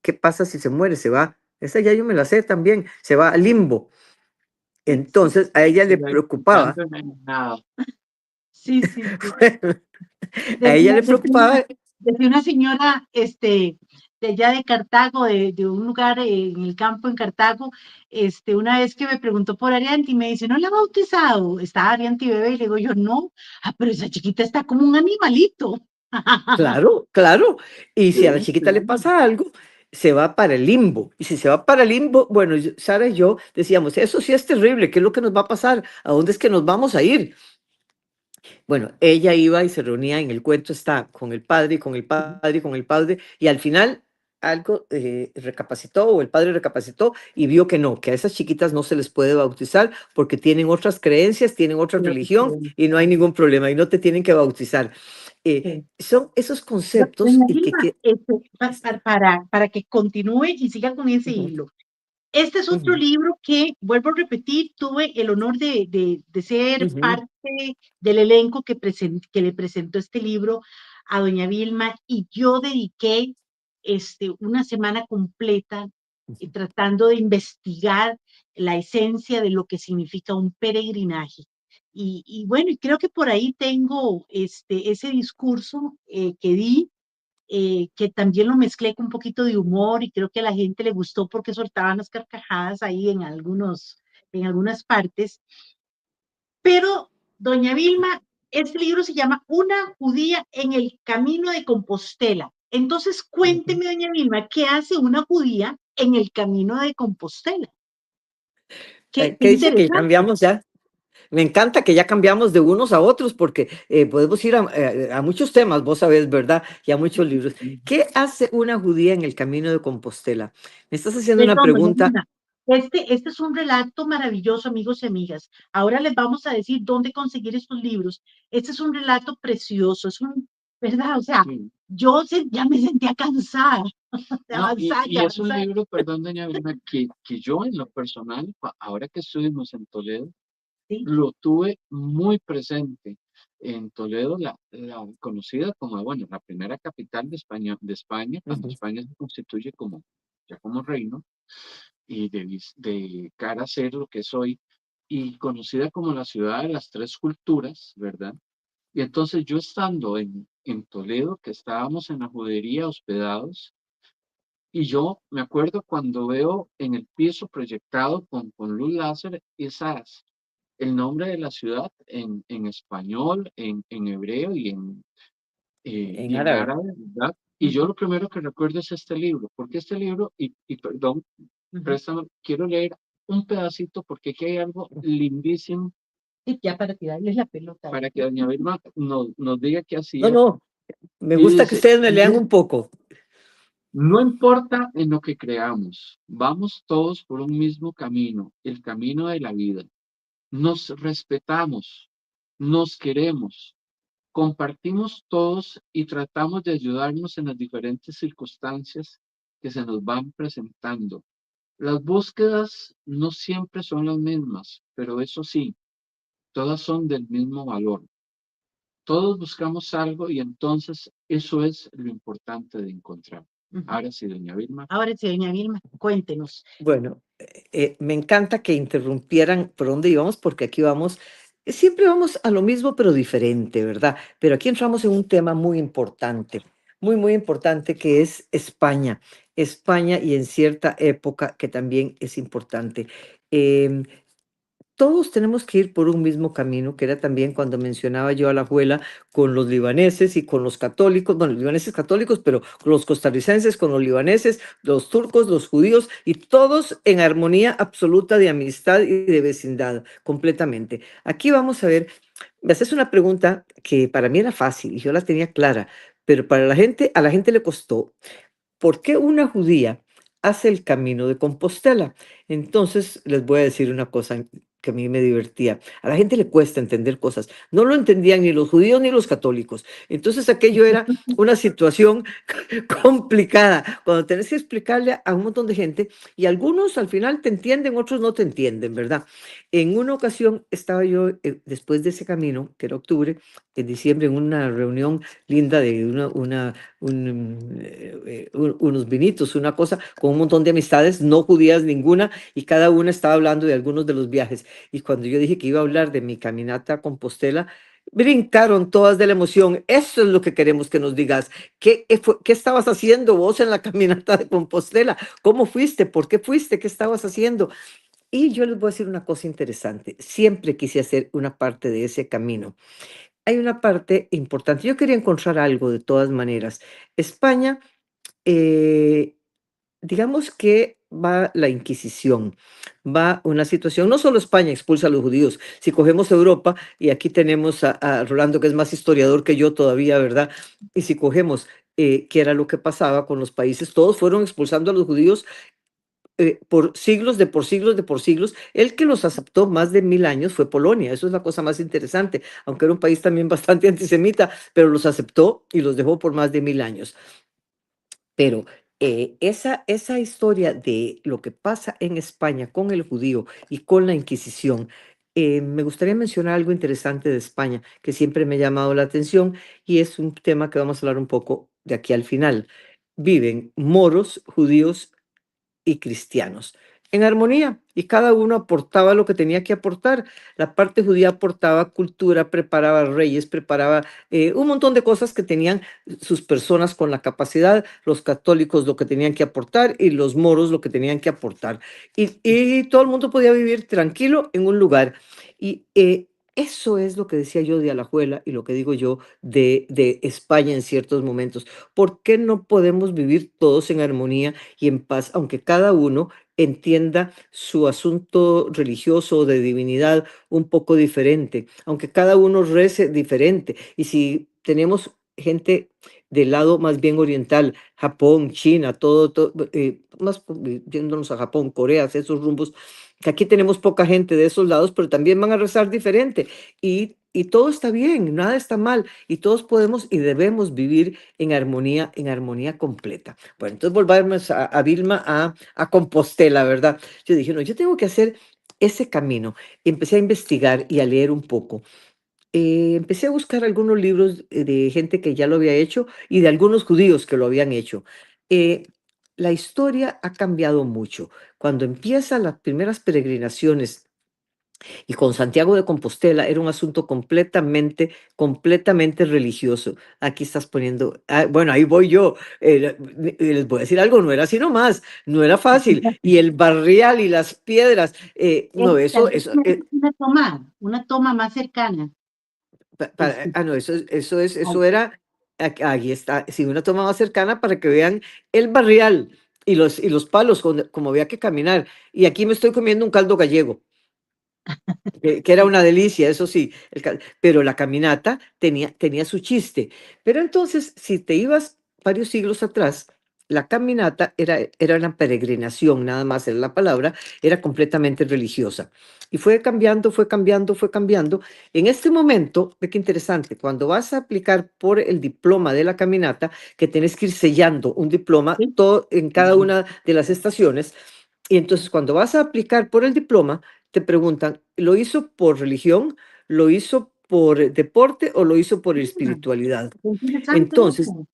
¿qué pasa si se muere? Se va, esa ya yo me la sé también, se va al limbo. Sí, Entonces, a ella le Y ahí preocupaba, tanto envenenado. sí, sí, sí. a ella Decía, le decía, preocupaba, decía una señora, de allá de Cartago, de un lugar en el campo en Cartago, una vez que me preguntó por Arianti, me dice, ¿no la ha bautizado? Estaba Arianti bebé y le digo yo, no, pero esa chiquita está como un animalito. Claro, claro. Y si a la Sí, chiquita le sí. pasa algo, se va para el limbo. Y si se va para el limbo, bueno, Sara y yo decíamos, eso sí es terrible, ¿qué es lo que nos va a pasar? ¿A dónde es que nos vamos a ir? Bueno, ella iba y se reunía, en el cuento está con el padre y con el padre y con el padre, y al final algo recapacitó, o el padre recapacitó y vio que no, que a esas chiquitas no se les puede bautizar porque tienen otras creencias, tienen otra Creo que religión sí. y no hay ningún problema y no te tienen que bautizar. Sí. Son esos conceptos Doña y Vilma, para que continúe y siga con ese Ujú, hilo. Este es otro ujú, libro que, vuelvo a repetir, tuve el honor de ser ujú, parte del elenco que le presentó este libro a doña Vilma y yo dediqué una semana completa tratando de investigar la esencia de lo que significa un peregrinaje. Y bueno, y creo que por ahí tengo ese discurso que di que también lo mezclé con un poquito de humor y creo que a la gente le gustó porque soltaban las carcajadas ahí en algunas partes. Pero, doña Vilma, este libro se llama Una judía en el camino de Compostela. Entonces, ujú. cuénteme, doña Vilma, ¿qué hace una judía en el camino de Compostela? Qué ¿Qué dice que interesante. cambiamos ya? Me encanta que ya cambiamos de unos a otros porque podemos ir a muchos temas, vos sabés, ¿verdad? Y a muchos libros. ¿Qué hace una judía en el camino de Compostela? Me estás haciendo una Perdón, doña pregunta. Vilma. Este es un relato maravilloso, amigos y amigas. Ahora les vamos a decir dónde conseguir estos libros. Este es un relato precioso, ¿verdad? O sea, Sí. ya me sentía cansada de No, avanzar y y es un avanzar. libro, perdón, doña Vilma, que yo en lo personal, ahora que estuvimos en Toledo, ¿Sí? lo tuve muy presente. En Toledo, la conocida como, bueno, la primera capital de España, cuando Ujú. España se constituye como, ya como reino, y de cara a ser lo que es hoy, y conocida como la ciudad de las tres culturas, ¿verdad? Y entonces yo estando en Toledo, que estábamos en la judería hospedados, y yo me acuerdo cuando veo en el piso proyectado con luz láser el nombre de la ciudad en español, en hebreo En y en árabe. árabe, ¿verdad? Y yo Ujú, lo primero que recuerdo es este libro, porque este libro, y perdón, ujú. préstame, quiero leer un pedacito porque aquí hay algo lindísimo Sí, ya para tirarles la pelota. para que doña Vilma nos diga qué No, hacía. no, me Y gusta que dice, ustedes me lean un poco. no importa en lo que creamos, vamos todos por un mismo camino, el camino de la vida. Nos respetamos, nos queremos, compartimos todos y tratamos de ayudarnos en las diferentes circunstancias que se nos van presentando. Las búsquedas no siempre son las mismas, pero eso sí, todas son del mismo valor. Todos buscamos algo y entonces eso es lo importante de encontrar. Ujú. Ahora sí, doña Vilma. Ahora sí, doña Vilma, cuéntenos. Bueno, me encanta que interrumpieran por dónde íbamos, porque aquí vamos, siempre vamos a lo mismo, pero diferente, ¿verdad? Pero aquí entramos en un tema muy importante, muy, muy importante, que es España. España y en cierta época que también es importante. Em, Todos tenemos que ir por un mismo camino, que era también cuando mencionaba yo a la abuela con los libaneses y con los católicos, bueno, los libaneses católicos, pero con los costarricenses, con los libaneses, los turcos, los judíos, y todos en armonía absoluta de amistad y de vecindad, completamente. Aquí vamos a ver, me haces una pregunta que para mí era fácil y yo la tenía clara, pero para la gente, a la gente le costó. ¿Por qué una judía hace el camino de Compostela? Entonces, les voy a decir una cosa que a mí me divertía. A la gente le cuesta entender cosas. No lo entendían ni los judíos ni los católicos. Entonces, aquello era una situación complicada, cuando tenés que explicarle a un montón de gente y algunos al final te entienden, otros no te entienden, ¿verdad? En una ocasión estaba yo, después de ese camino, que era octubre, en diciembre, en una reunión linda de unos vinitos, una cosa, con un montón de amistades, no judías ninguna, y cada una estaba hablando de algunos de los viajes. Y cuando yo dije que iba a hablar de mi caminata a Compostela, Brincaron todas de la emoción. Eso es lo que queremos que nos digas. ¿Qué estabas haciendo vos en la caminata de Compostela? ¿Cómo fuiste? ¿Por qué fuiste? ¿Qué estabas haciendo? Y yo les voy a decir una cosa interesante. Siempre quise hacer una parte de ese camino. Hay una parte importante. Yo quería encontrar algo de todas maneras. España, eh, digamos que va la Inquisición, va una situación, no solo España expulsa a los judíos, si cogemos Europa, y aquí tenemos a Rolando, que es más historiador que yo todavía, ¿verdad? Y si cogemos qué era lo que pasaba con los países, todos fueron expulsando a los judíos por siglos, por siglos. El que los aceptó más de 1000 años fue Polonia. Eso es la cosa más interesante, aunque era un país también bastante antisemita, pero los aceptó y los dejó por más de 1000 años. Pero esa historia de lo que pasa en España con el judío y con la Inquisición, me gustaría mencionar algo interesante de España que siempre me ha llamado la atención y es un tema que vamos a hablar un poco de aquí al final. Viven moros, judíos y cristianos en armonía, y cada uno aportaba lo que tenía que aportar. La parte judía aportaba cultura, preparaba reyes, preparaba un montón de cosas que tenían sus personas con la capacidad, los católicos lo que tenían que aportar y los moros lo que tenían que aportar. Y todo el mundo podía vivir tranquilo en un lugar. Y eso es lo que decía yo de Alajuela y lo que digo yo de España en ciertos momentos. ¿Por qué no podemos vivir todos en armonía y en paz, aunque cada uno entienda su asunto religioso o de divinidad un poco diferente, aunque cada uno rece diferente? Y si tenemos gente del lado más bien oriental, Japón, China, más yéndonos a Japón, Corea, esos rumbos, que aquí tenemos poca gente de esos lados, pero también van a rezar diferente. Y todo está bien, nada está mal, y todos podemos y debemos vivir en armonía completa. Bueno, entonces volvamos a Vilma, a Compostela, ¿verdad? Yo dije, no, yo tengo que hacer ese camino. Empecé a investigar y a leer un poco. Empecé a buscar algunos libros de gente que ya lo había hecho y de algunos judíos que lo habían hecho. Eh, la historia ha cambiado mucho. Cuando empiezan las primeras peregrinaciones y con Santiago de Compostela era un asunto completamente religioso. Aquí estás poniendo, bueno, ahí voy yo. Les voy a decir algo, no era así nomás, no era fácil. Y el barrial y las piedras, no, Tal vez necesito una toma más cercana. no, eso era, ahí está, si una toma más cercana para que vean el barrial y los palos, como había que caminar. Y aquí me estoy comiendo un caldo gallego. Que era una delicia, eso sí, pero la caminata tenía su chiste. Pero entonces, si te ibas varios siglos atrás, la caminata era una peregrinación, nada más era la palabra, era completamente religiosa. Y fue cambiando, fue cambiando, fue cambiando. En este momento, ve qué interesante, cuando vas a aplicar por el diploma de la caminata, que tienes que ir sellando un diploma ¿Sí? todo, en cada una de las estaciones, y entonces cuando vas a aplicar por el diploma, te preguntan, ¿lo hizo por religión? ¿Lo hizo por deporte o lo hizo por espiritualidad? Qué interesante Entonces, eso.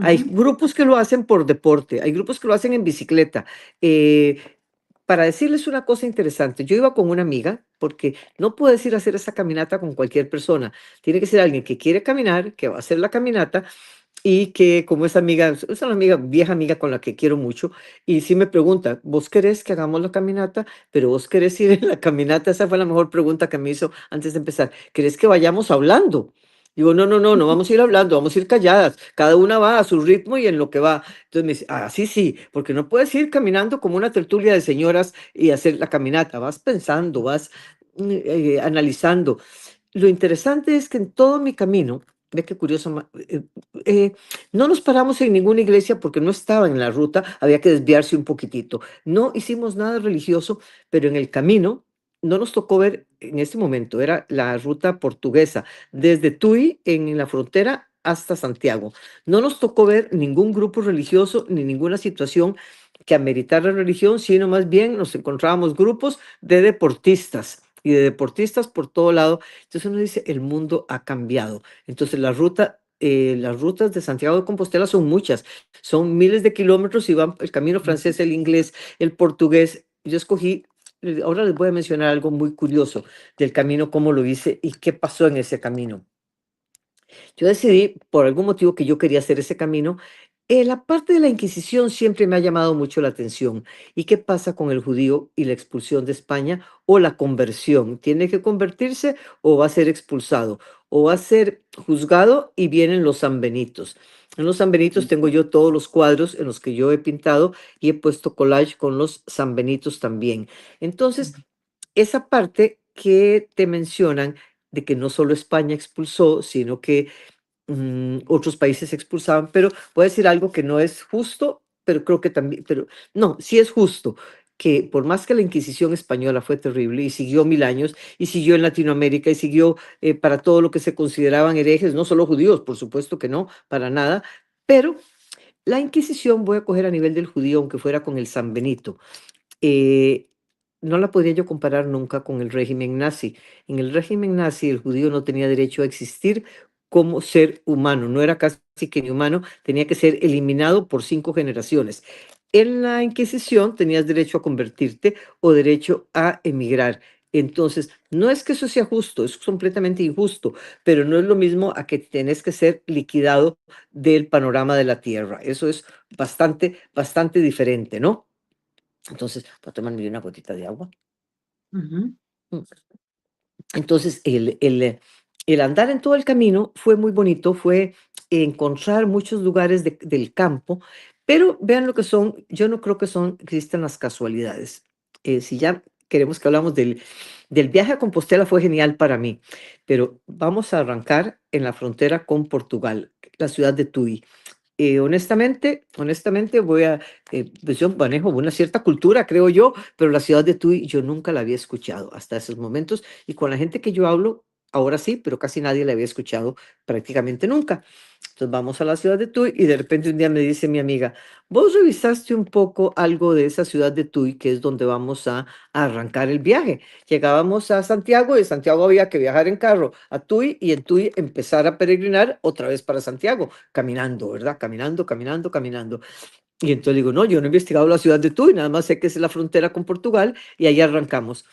hay Ujú. grupos que lo hacen por deporte, hay grupos que lo hacen en bicicleta. Para decirles una cosa interesante, yo iba con una amiga porque no puedes ir a hacer esa caminata con cualquier persona. Tiene que ser alguien que quiere caminar, que va a hacer la caminata y que como es una amiga, vieja amiga con la que quiero mucho, y sí me pregunta, ¿vos querés que hagamos la caminata? Pero vos querés ir en la caminata, esa fue la mejor pregunta que me hizo antes de empezar. ¿Querés que vayamos hablando? Digo, no, no, no, no vamos a ir hablando, vamos a ir calladas, cada una va a su ritmo y en lo que va. Entonces me dice, sí, sí, porque no puedes ir caminando como una tertulia de señoras y hacer la caminata, vas pensando, vas analizando. Lo interesante es que en todo mi camino, ve qué curioso, no nos paramos en ninguna iglesia porque no estaba en la ruta, había que desviarse un poquitito. No hicimos nada religioso, pero en el camino no nos tocó ver, en este momento, era la ruta portuguesa, desde Tui, en la frontera, hasta Santiago. No nos tocó ver ningún grupo religioso ni ninguna situación que ameritara religión, sino más bien nos encontrábamos grupos de deportistas y de deportistas por todo lado. Entonces uno dice, el mundo ha cambiado. Entonces las rutas de Santiago de Compostela son muchas, son miles de kilómetros y van el camino francés, el inglés, el portugués. Yo escogí ahora les voy a mencionar algo muy curioso del camino, cómo lo hice y qué pasó en ese camino. Yo decidí, por algún motivo que yo quería hacer ese camino, la parte de la Inquisición siempre me ha llamado mucho la atención. ¿Y qué pasa con el judío y la expulsión de España o la conversión? ¿Tiene que convertirse o va a ser expulsado? ¿O va a ser juzgado y vienen los sanbenitos? En los sanbenitos tengo yo todos los cuadros en los que yo he pintado y he puesto collage con los sanbenitos también. Entonces, esa parte que te mencionan de que no solo España expulsó, sino que otros países expulsaban, pero voy a decir algo que no es justo, pero creo que también, pero no, sí es justo, que por más que la Inquisición española fue terrible y siguió 1000 años y siguió en Latinoamérica y siguió para todo lo que se consideraban herejes, no solo judíos, por supuesto que no, para nada, pero la Inquisición voy a coger a nivel del judío, aunque fuera con el San Benito. eh, no la podía yo comparar nunca con el régimen nazi. En el régimen nazi, el judío no tenía derecho a existir como ser humano, no era casi que ni humano, tenía que ser eliminado por 5 generaciones. En la Inquisición tenías derecho a convertirte o derecho a emigrar. Entonces, no es que eso sea justo, es completamente injusto, pero no es lo mismo a que tenés que ser liquidado del panorama de la tierra. Eso es bastante, bastante diferente, ¿no? Entonces, voy a tomarme una gotita de agua. Ujú. Mm. Entonces, el andar en todo el camino fue muy bonito, fue encontrar muchos lugares del campo, pero vean lo que son, yo no creo que existen las casualidades. Si ya queremos que hablamos del viaje a Compostela, fue genial para mí, pero vamos a arrancar en la frontera con Portugal, la ciudad de Tui. Honestamente pues yo manejo una cierta cultura, creo yo, pero la ciudad de Tui yo nunca la había escuchado hasta esos momentos y con la gente que yo hablo, ahora sí, pero casi nadie la había escuchado prácticamente nunca. Entonces vamos a la ciudad de Tui y de repente un día me dice mi amiga, ¿vos revisaste un poco algo de esa ciudad de Tui que es donde vamos a arrancar el viaje? Llegábamos a Santiago y de Santiago había que viajar en carro a Tui y en Tui empezar a peregrinar otra vez para Santiago caminando, ¿verdad? Caminando, caminando, caminando. Y entonces digo, no, yo no he investigado la ciudad de Tui, nada más sé que es la frontera con Portugal y ahí arrancamos.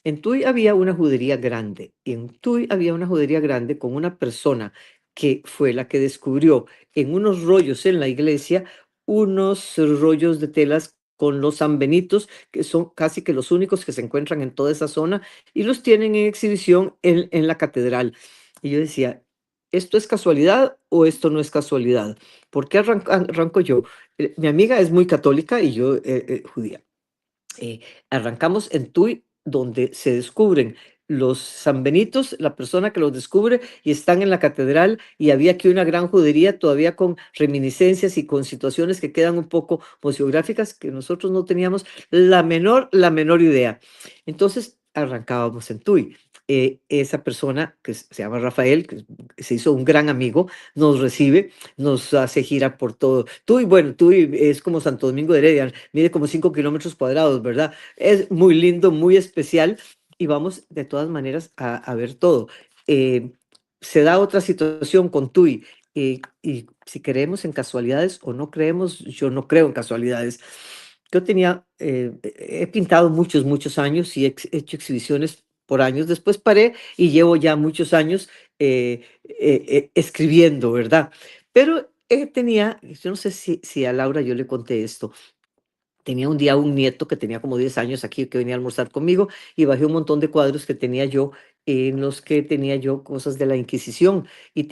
En Tui había una judería grande, y en Tui había una judería grande con una persona que fue la que descubrió en unos rollos en la iglesia, unos rollos de telas con los sanbenitos, que son casi que los únicos que se encuentran en toda esa zona, y los tienen en exhibición en la catedral. Y yo decía, ¿esto es casualidad o esto no es casualidad? ¿Por qué arranco yo? Mi amiga es muy católica y yo judía. eh, Arrancamos en Tui, donde se descubren los sanbenitos, la persona que los descubre, y están en la catedral, y había aquí una gran judería, todavía con reminiscencias y con situaciones que quedan un poco museográficas, que nosotros no teníamos la menor idea. Entonces, arrancábamos en Tui. Esa persona, que se llama Rafael, que se hizo un gran amigo, nos recibe, nos hace gira por todo. Tui, bueno, Tui es como Santo Domingo de Heredia, mide como 5 kilómetros cuadrados, ¿verdad? Es muy lindo, muy especial y vamos de todas maneras a ver todo. Eh, Se da otra situación con Tui y si creemos en casualidades o no creemos, yo no creo en casualidades. Yo he pintado muchos, muchos años y he hecho exhibiciones por años. Después paré y llevo ya muchos años escribiendo, ¿verdad? Pero yo no sé si a Laura yo le conté esto. Tenía un día un nieto que tenía como 10 años aquí que venía a almorzar conmigo y bajé un montón de cuadros que tenía yo, en los que tenía yo cosas de la Inquisición y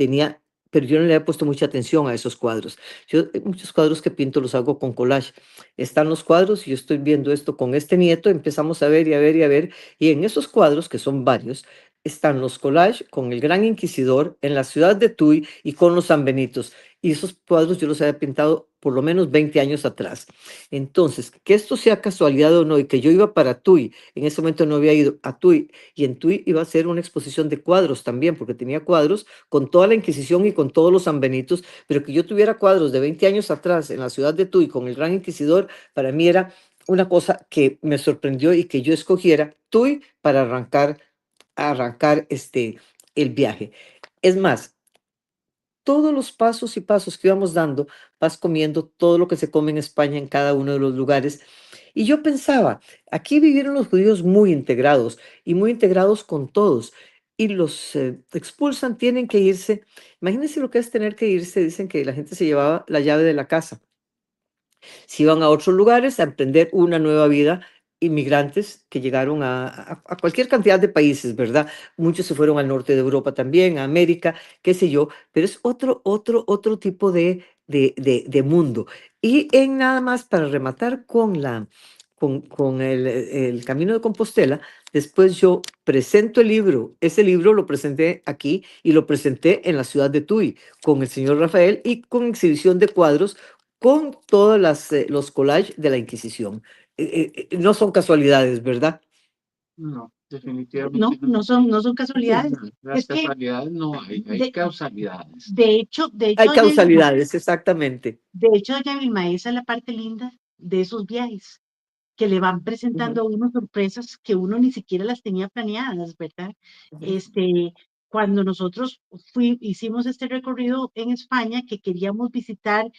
pero yo no le había puesto mucha atención a esos cuadros. Yo muchos cuadros que pinto los hago con collage. Están los cuadros y yo estoy viendo esto con este nieto, empezamos a ver y a ver y a ver, y en esos cuadros, que son varios, están los collages con el Gran Inquisidor en la ciudad de Tui y con los sanbenitos. Y esos cuadros yo los había pintado por lo menos 20 años atrás. Entonces, que esto sea casualidad o no, y que yo iba para Tui, en ese momento no había ido a Tui, y en Tui iba a ser una exposición de cuadros también, porque tenía cuadros con toda la Inquisición y con todos los sanbenitos, pero que yo tuviera cuadros de 20 años atrás en la ciudad de Tui con el Gran Inquisidor, para mí era una cosa que me sorprendió y que yo escogiera Tui para arrancar el viaje. Es más, todos los pasos y pasos que íbamos dando, vas comiendo todo lo que se come en España en cada uno de los lugares Y yo pensaba, aquí vivieron los judíos muy integrados y muy integrados con todos. Y los expulsan, tienen que irse. Imagínense lo que es tener que irse. Dicen que la gente se llevaba la llave de la casa. Se iban a otros lugares a emprender una nueva vida, inmigrantes que llegaron a cualquier cantidad de países, ¿verdad? Muchos se fueron al norte de Europa también, a América, qué sé yo, pero es otro tipo de mundo. Y en nada más para rematar con el Camino de Compostela, después yo presento el libro. Ese libro lo presenté aquí y lo presenté en la ciudad de Tui con el señor Rafael y con exhibición de cuadros con todos los collages de la Inquisición. No son casualidades, ¿verdad? No, No, definitivamente no. no son casualidades. No, las Es que, casualidades no hay de, causalidades. de Hay hecho, doña Vilma, causalidades, exactamente. esa es la parte linda de esos viajes, que le van Ujú, presentando a uno sorpresas que uno ni siquiera las tenía planeadas, ¿verdad? ujú. Este, cuando nosotros hicimos este recorrido en España, que queríamos visitar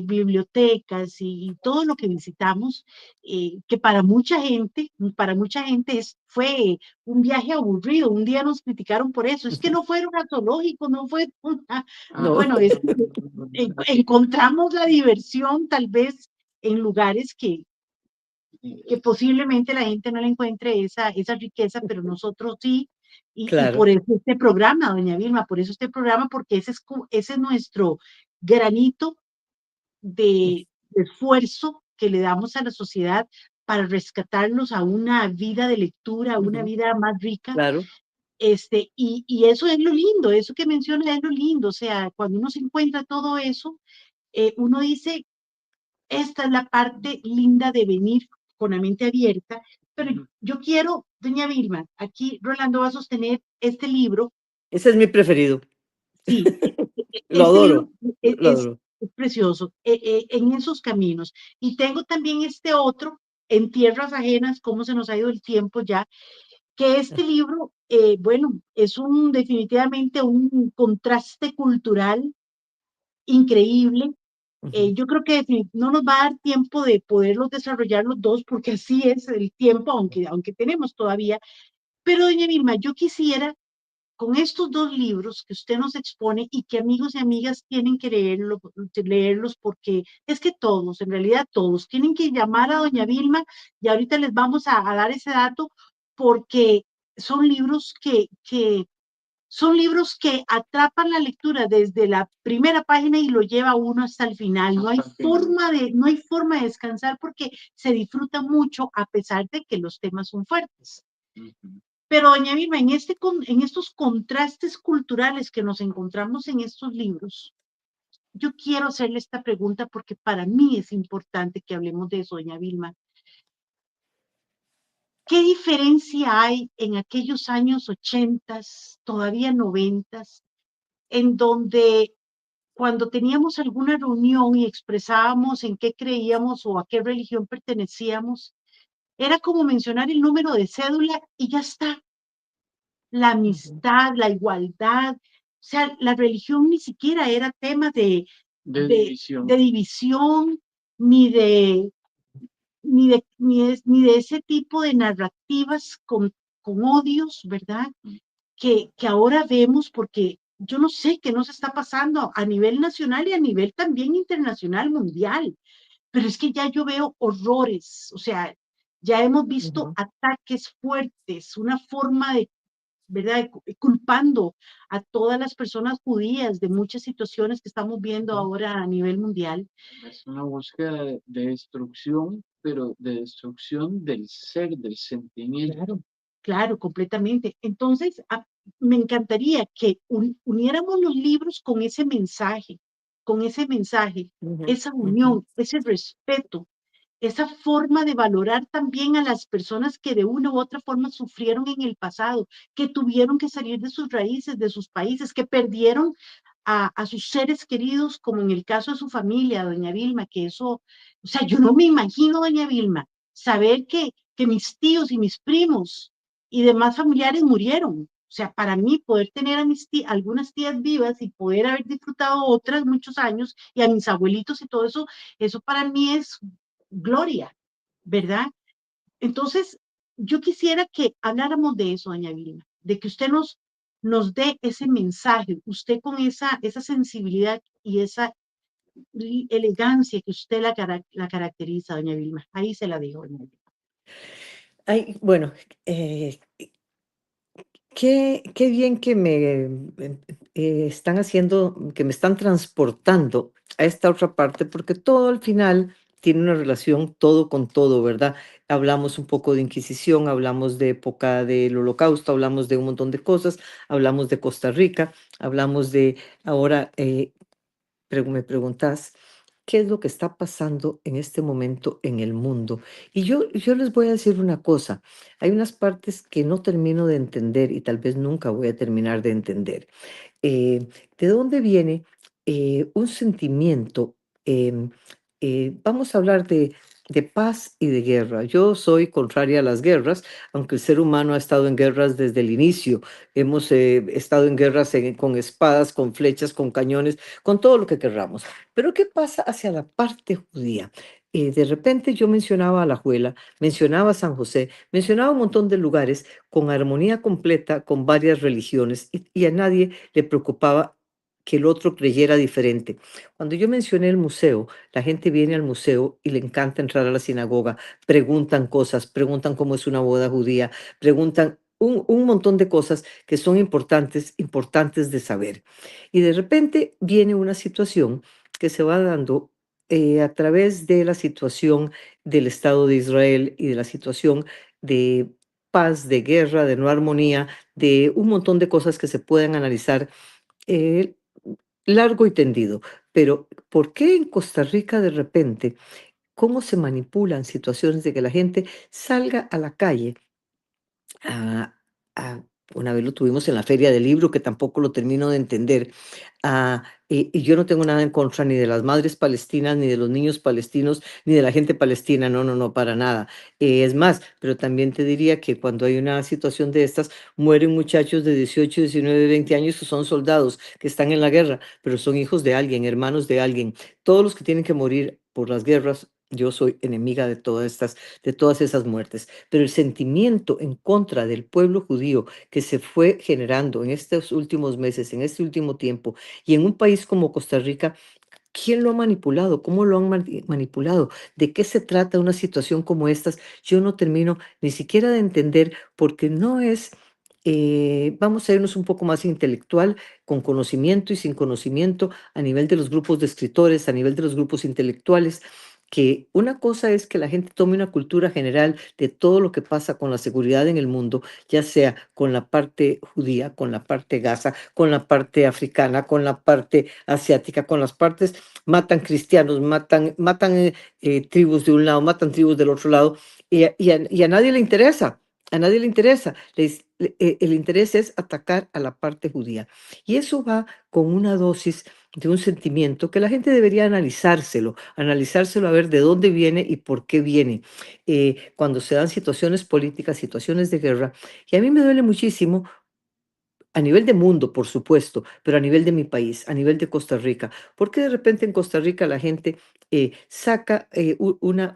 bibliotecas y todo lo que visitamos, que para mucha gente fue un viaje aburrido. Un día nos criticaron por eso, es que no fueron a zoológicos, no fue No, bueno, encontramos la diversión tal vez en lugares que posiblemente la gente no le encuentre esa riqueza, pero nosotros sí, y claro. por eso este programa, doña Vilma, por eso este programa, porque ese es nuestro granito de esfuerzo que le damos a la sociedad para rescatarlos a una vida de lectura, a una Ujú, vida más rica, claro. y eso es lo lindo, eso que menciona es lo lindo, o sea, cuando uno se encuentra todo eso, uno dice, esta es la parte linda de venir con la mente abierta, pero yo quiero, doña Vilma, aquí Rolando va a sostener este libro, Ese es mi preferido. sí, Lo este libro adoro. es, Lo es, adoro. es precioso, en esos caminos. Y tengo también este otro, En tierras ajenas, cómo se nos ha ido el tiempo ya, que este libro, bueno, es definitivamente un contraste cultural increíble. Ujú. Yo creo que no nos va a dar tiempo de poderlos desarrollar los dos, porque así es el tiempo, aunque tenemos todavía. Pero, doña Vilma, yo quisiera, con estos dos libros que usted nos expone y que amigos y amigas tienen que leerlos, porque es que todos, en realidad todos, tienen que llamar a doña Vilma y ahorita les vamos a dar ese dato, porque son libros son libros que atrapan la lectura desde la primera página y lo lleva uno hasta el final. No hay forma de descansar porque se disfruta mucho a pesar de que los temas son fuertes. Ujú. Pero, doña Vilma, en estos contrastes culturales que nos encontramos en estos libros, yo quiero hacerle esta pregunta porque para mí es importante que hablemos de eso, doña Vilma. ¿Qué diferencia hay en aquellos años 80, todavía 90, en donde cuando teníamos alguna reunión y expresábamos en qué creíamos o a qué religión pertenecíamos, era como mencionar el número de cédula y ya está? La Ujú. amistad, la igualdad, o sea, la religión ni siquiera era tema De división. de división, ni de, ni de ese tipo de narrativas con odios, ¿verdad? Que ahora vemos, porque yo no sé qué nos está pasando a nivel nacional y a nivel también internacional, mundial, pero es que ya yo veo horrores, o sea, ya hemos visto Ujú. ataques fuertes, una forma de, ¿verdad?, culpando a todas las personas judías de muchas situaciones que estamos viendo Ujú. ahora a nivel mundial. Es una búsqueda de destrucción, pero de destrucción del ser, del sentimiento. Claro, claro, completamente. Entonces, me encantaría que uniéramos los libros con ese mensaje, Ujú. esa Ujú. unión, ese respeto, esa forma de valorar también a las personas que de una u otra forma sufrieron en el pasado, que tuvieron que salir de sus raíces, de sus países, que perdieron a sus seres queridos, como en el caso de su familia, doña Vilma, que eso, o sea, yo no me imagino, doña Vilma, saber que mis tíos y mis primos y demás familiares murieron. O sea, para mí poder tener a algunas tías vivas y poder haber disfrutado otras muchos años y a mis abuelitos y todo eso, eso para mí es gloria. ¿verdad? Entonces, yo quisiera que habláramos de eso, doña Vilma, de que usted nos dé ese mensaje, usted con esa sensibilidad y esa elegancia que usted la caracteriza, doña Vilma. Ahí se la digo, doña Vilma. Ay, bueno, qué bien que están haciendo, que me están transportando a esta otra parte, porque todo al final tiene una relación todo con todo, ¿verdad? Hablamos un poco de Inquisición, hablamos de época del Holocausto, hablamos de un montón de cosas, hablamos de Costa Rica, hablamos de ahora, me preguntas, ¿qué es lo que está pasando en este momento en el mundo? Y yo les voy a decir una cosa, hay unas partes que no termino de entender y tal vez nunca voy a terminar de entender. Eh, ¿De dónde viene un sentimiento? em, Vamos a hablar de paz y de guerra. Yo soy contraria a las guerras, aunque el ser humano ha estado en guerras desde el inicio. Hemos estado en guerras con espadas, con flechas, con cañones, con todo lo que querramos. Pero ¿qué pasa hacia la parte judía? De repente yo mencionaba a Alajuela, mencionaba a San José, mencionaba un montón de lugares con armonía completa, con varias religiones, y a nadie le preocupaba que el otro creyera diferente. Cuando yo mencioné el museo, la gente viene al museo y le encanta entrar a la sinagoga, preguntan cosas, preguntan cómo es una boda judía, preguntan un montón de cosas que son importantes, importantes de saber. Y de repente viene una situación que se va dando a través de la situación del Estado de Israel y de la situación de paz, de guerra, de no armonía, de un montón de cosas que se pueden analizar eh, largo y tendido. Pero, ¿por qué en Costa Rica de repente, cómo se manipulan situaciones de que la gente salga a la calle a a una vez lo tuvimos en la feria del libro, que tampoco lo termino de entender, y yo no tengo nada en contra ni de las madres palestinas, ni de los niños palestinos, ni de la gente palestina, no, no, no, para nada. Es más, pero también te diría que cuando hay una situación de estas, mueren muchachos de 18, 19, 20 años que son soldados, que están en la guerra, pero son hijos de alguien, hermanos de alguien. Todos los que tienen que morir por las guerras, yo soy enemiga de todas esas muertes, pero el sentimiento en contra del pueblo judío que se fue generando en estos últimos meses, en este último tiempo, y en un país como Costa Rica, ¿quién lo ha manipulado? ¿Cómo lo han manipulado? ¿De qué se trata una situación como estas? Yo no termino ni siquiera de entender porque no es... vamos a irnos un poco más intelectual, con conocimiento y sin conocimiento, a nivel de los grupos de escritores, a nivel de los grupos intelectuales, que una cosa es que la gente tome una cultura general de todo lo que pasa con la seguridad en el mundo, ya sea con la parte judía, con la parte gaza, con la parte africana, con la parte asiática, con las partes, matan cristianos, matan tribus de un lado, matan tribus del otro lado, y a nadie le interesa. A nadie le interesa. El interés es atacar a la parte judía. Y eso va con una dosis de un sentimiento que la gente debería analizárselo a ver de dónde viene y por qué viene, cuando se dan situaciones políticas, situaciones de guerra. Y a mí me duele muchísimo a nivel de mundo, por supuesto, pero a nivel de mi país, a nivel de Costa Rica. ¿Por qué de repente en Costa Rica la gente saca una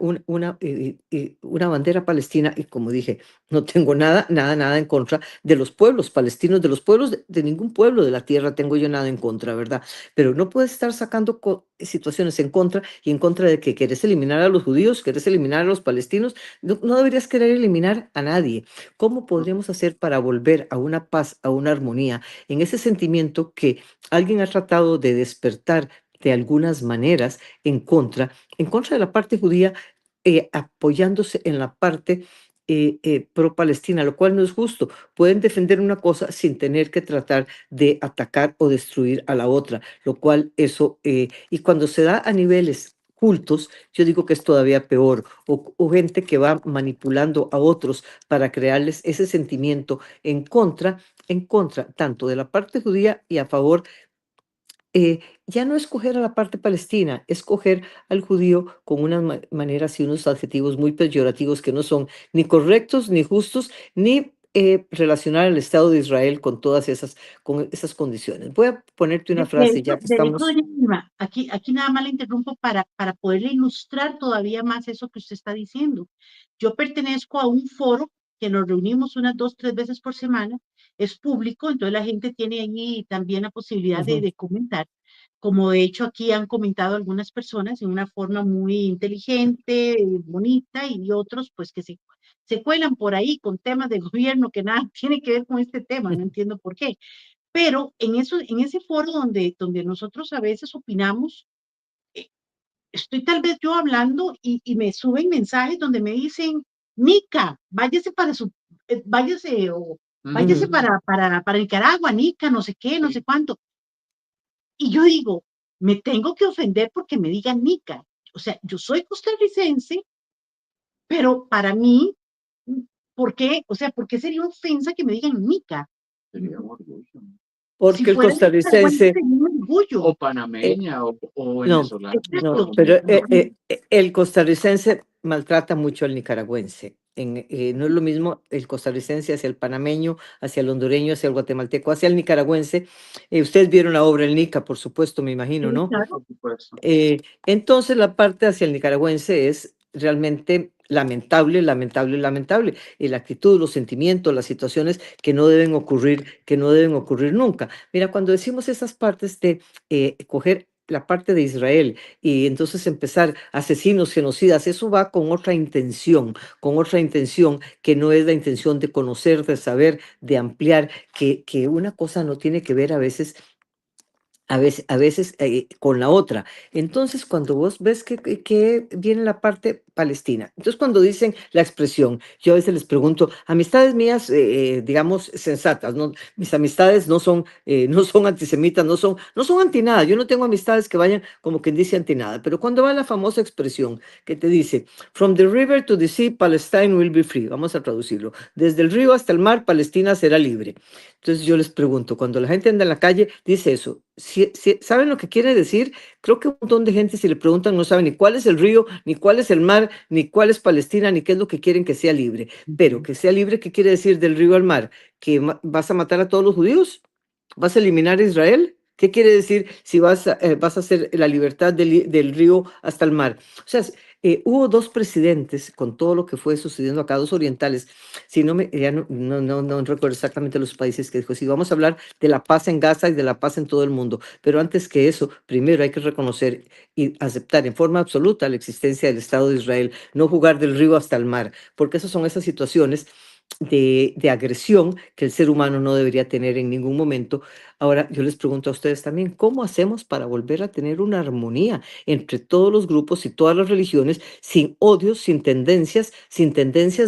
bandera palestina? Y como dije, no tengo nada, nada, nada en contra de los pueblos palestinos, de los pueblos, de ningún pueblo de la tierra tengo yo nada en contra, ¿verdad? Pero no puedes estar sacando situaciones en contra y en contra de que querés eliminar a los judíos, querés eliminar a los palestinos. No, no deberías querer eliminar a nadie. ¿Cómo podríamos hacer para volver a una paz, a una armonía, en ese sentimiento que alguien ha tratado de despertar de algunas maneras en contra de la parte judía, apoyándose en la parte pro-palestina, lo cual no es justo? Pueden defender una cosa sin tener que tratar de atacar o destruir a la otra, lo cual eso, y cuando se da a niveles cultos, yo digo que es todavía peor, o gente que va manipulando a otros para crearles ese sentimiento en contra tanto de la parte judía y a favor, ya no escoger a la parte palestina, escoger al judío con unas maneras y unos adjetivos muy peyorativos que no son ni correctos, ni justos, ni relacionar el Estado de Israel con todas con esas condiciones? Voy a ponerte una frase ya que De hecho, estamos. doña Vilma, aquí nada más le interrumpo para poderle ilustrar todavía más eso que usted está diciendo. Yo pertenezco a un foro que nos reunimos unas 2, 3 veces por semana, es público, entonces la gente tiene ahí también la posibilidad Ujú. de comentar, como de hecho aquí han comentado algunas personas en una forma muy inteligente, bonita, y otros pues que se cuelan por ahí con temas de gobierno que nada tiene que ver con este tema, no entiendo por qué. Pero en ese foro donde nosotros a veces opinamos, eh, estoy tal vez yo hablando y me suben mensajes donde me dicen, Nica, váyase para váyase o váyase Ujú. para Nicaragua, Nica, no sé qué, no sé Sí, cuánto. Y yo digo, me tengo que ofender porque me digan Nica. O sea, yo soy costarricense, pero para mí, ¿por qué? O sea, ¿por qué sería ofensa que me digan Nica? sería un orgullo, ¿no? Si Porque el fuera nicaragüense costarricense, sería un O orgullo. panameña o no, venezolana, por no, Exacto. lo pero mismo, ¿no? el costarricense maltrata mucho al nicaragüense. No es lo mismo el costarricense hacia el panameño, hacia el hondureño, hacia el guatemalteco, hacia el nicaragüense. Ustedes vieron la obra El Nica, por supuesto, me imagino, Sí, ¿no? Sí, claro. por supuesto. Entonces la parte hacia el nicaragüense es realmente lamentable, lamentable, lamentable. Y la actitud, los sentimientos, las situaciones que no deben ocurrir nunca. Mira, cuando decimos esas partes de coger la parte de Israel y entonces empezar asesinos, genocidas, eso va con otra intención que no es la intención de conocer, de saber, de ampliar, que una cosa no tiene que ver a veces con la otra. Entonces, cuando vos ves que viene la parte palestina, entonces cuando dicen la expresión, yo a veces les pregunto, amistades mías, digamos, sensatas, ¿no? Mis amistades no son, no son antisemitas, no son anti nada, yo no tengo amistades que vayan como quien dice anti nada, pero cuando va la famosa expresión que te dice, from the river to the sea, Palestine will be free, vamos a traducirlo, desde el río hasta el mar, Palestina será libre. Entonces yo les pregunto, cuando la gente anda en la calle, dice eso, ¿saben lo que quiere decir? Creo que un montón de gente si le preguntan no sabe ni cuál es el río, ni cuál es el mar, ni cuál es Palestina, ni qué es lo que quieren que sea libre. Pero Ujú. que sea libre, ¿qué quiere decir del río al mar? ¿Que vas a matar a todos los judíos? ¿Vas a eliminar a Israel? ¿Qué quiere decir si vas a hacer la libertad del río hasta el mar? O sea, hubo dos presidentes con todo lo que fue sucediendo acá, dos orientales, si no me, ya no recuerdo exactamente los países que dijo, si vamos a hablar de la paz en Gaza y de la paz en todo el mundo, pero antes que eso, primero hay que reconocer y aceptar en forma absoluta la existencia del Estado de Israel, no jugar del río hasta el mar, porque esas son esas situaciones de agresión que el ser humano no debería tener en ningún momento. Ahora, yo les pregunto a ustedes también, ¿cómo hacemos para volver a tener una armonía entre todos los grupos y todas las religiones, sin odios, sin tendencias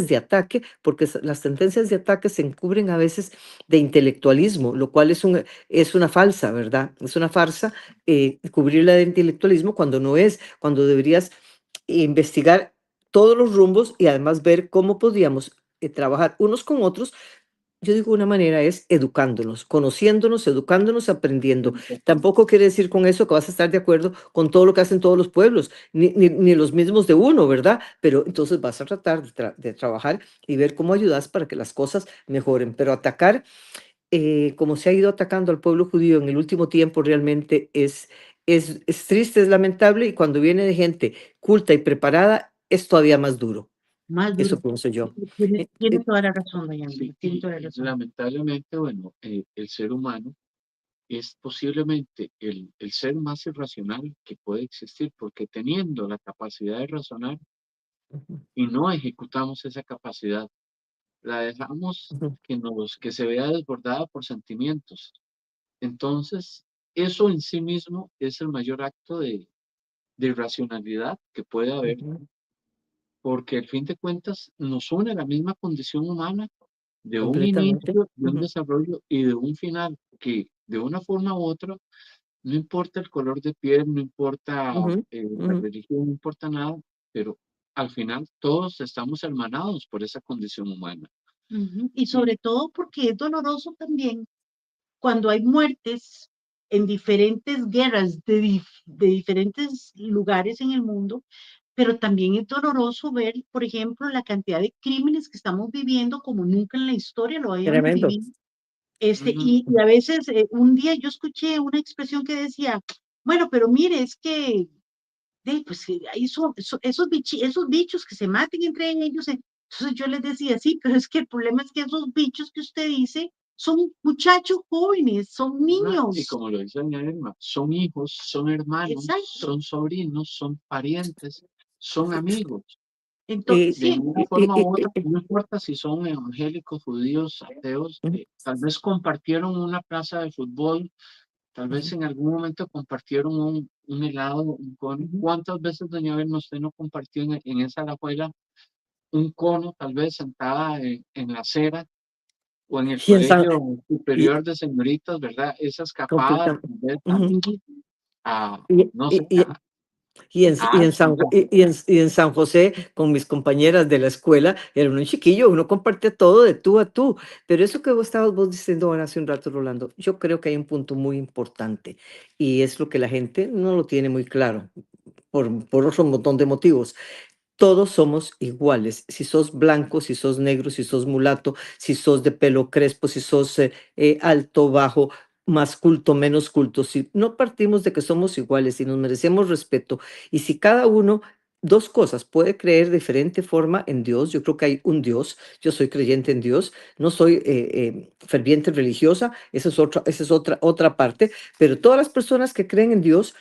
de ataque? Porque las tendencias de ataque se encubren a veces de intelectualismo, lo cual es una falsa, ¿verdad? Es una farsa cubrirla de intelectualismo cuando no es, cuando deberías investigar todos los rumbos y además ver cómo podíamos trabajar unos con otros. Yo digo una manera es educándonos, conociéndonos, educándonos, aprendiendo. Tampoco quiere decir con eso que vas a estar de acuerdo con todo lo que hacen todos los pueblos, ni los mismos de uno, ¿verdad? Pero entonces vas a tratar de trabajar y ver cómo ayudas para que las cosas mejoren. Pero atacar, como se ha ido atacando al pueblo judío en el último tiempo, realmente es triste, es lamentable y cuando viene de gente culta y preparada, es todavía más duro. Más Eso duro. pienso yo. Tiene, Eh, tiene eh, toda la razón, doña Mila, Sí, tiene toda la y razón. lamentablemente, bueno, el ser humano es posiblemente el ser más irracional que puede existir, porque teniendo la capacidad de razonar ujú, y no ejecutamos esa capacidad, la dejamos ujú, que se vea desbordada por sentimientos. Entonces, eso en sí mismo es el mayor acto de irracionalidad que puede haber, ujú, porque al fin de cuentas nos une la misma condición humana de un completamente. inicio, de un Ujú, desarrollo y de un final, que de una forma u otra, no importa el color de piel, no importa ujú, la ujú, religión, no importa nada, pero al final todos estamos hermanados por esa condición humana. Ujú. Y Y sobre todo porque es doloroso también cuando hay muertes en diferentes guerras de diferentes lugares en el mundo, pero también es doloroso ver, por ejemplo, la cantidad de crímenes que estamos viviendo como nunca en la historia lo habíamos Tremendo. vivido. Ujú. Y a veces, un día yo escuché una expresión que decía, bueno, pero mire, es que pues ahí esos bichos que se maten entre ellos. Entonces yo les decía, sí, pero es que el problema es que esos bichos que usted dice son muchachos jóvenes, son Y niños. como lo dice doña Irma, son hijos, son hermanos, Exacto. son sobrinos, son parientes, son amigos. Entonces, Y, De sí, una forma u otra, no importa si son evangélicos, judíos, ateos, tal vez compartieron una plaza de fútbol, tal vez en algún momento compartieron un helado, un cono. ¿Cuántas veces, doña Irma, usted no compartió en esa alajuela un cono, tal vez sentada en la acera o en el y en San, colegio y, superior de señoritas, ¿verdad? Esa escapada, completa- tal vez, ujú. a, y, no sé, y, y, y en San José, con mis compañeras de la escuela, era un chiquillo, uno compartía todo de tú a tú. Pero eso que vos estabas vos diciendo ahora hace un rato, Rolando, yo creo que hay un punto muy importante y es lo que la gente no lo tiene muy claro por otro montón de motivos. Todos somos iguales. Si sos blanco, si sos negro, si sos mulato, si sos de pelo crespo, si sos alto, bajo, más culto, menos culto. Si no partimos de que somos iguales y nos merecemos respeto, y si cada uno, dos cosas, puede creer de diferente forma en Dios, yo creo que hay un Dios, yo soy creyente en Dios, no soy ferviente religiosa, esa es otra parte, pero todas las personas que creen en Dios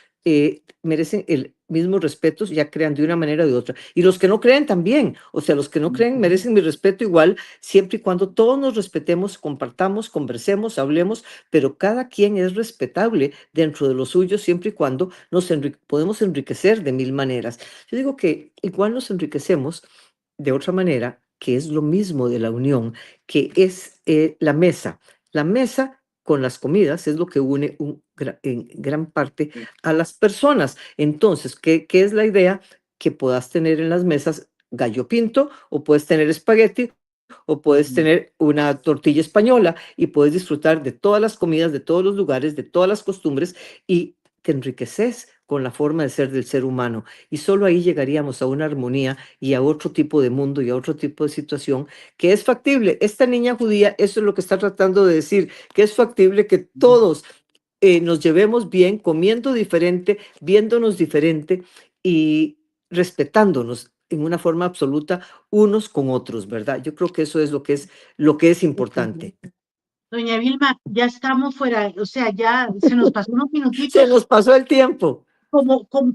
merecen el mismo respeto, ya crean de una manera o de otra. Y los que no creen también, o sea, los que no creen merecen mi respeto igual, siempre y cuando todos nos respetemos, compartamos, conversemos, hablemos, pero cada quien es respetable dentro de lo suyo, siempre y cuando podemos enriquecer de mil maneras. Yo digo que igual nos enriquecemos de otra manera, que es lo mismo de la unión, que es la mesa. La mesa con las comidas es lo que une en gran parte a las personas. Entonces, ¿qué es la idea? Que puedas tener en las mesas gallo pinto o puedes tener espagueti o puedes tener una tortilla española y puedes disfrutar de todas las comidas, de todos los lugares, de todas las costumbres y te enriqueces con la forma de ser del ser humano. Y solo ahí llegaríamos a una armonía y a otro tipo de mundo y a otro tipo de situación que es factible. Esta niña judía, eso es lo que está tratando de decir, que es factible que todos nos llevemos bien, comiendo diferente, viéndonos diferente y respetándonos en una forma absoluta unos con otros, ¿verdad? Yo creo que eso es lo que es importante. doña Vilma, ya estamos fuera, o sea, ya se nos pasó unos Se minutitos nos pasó el tiempo.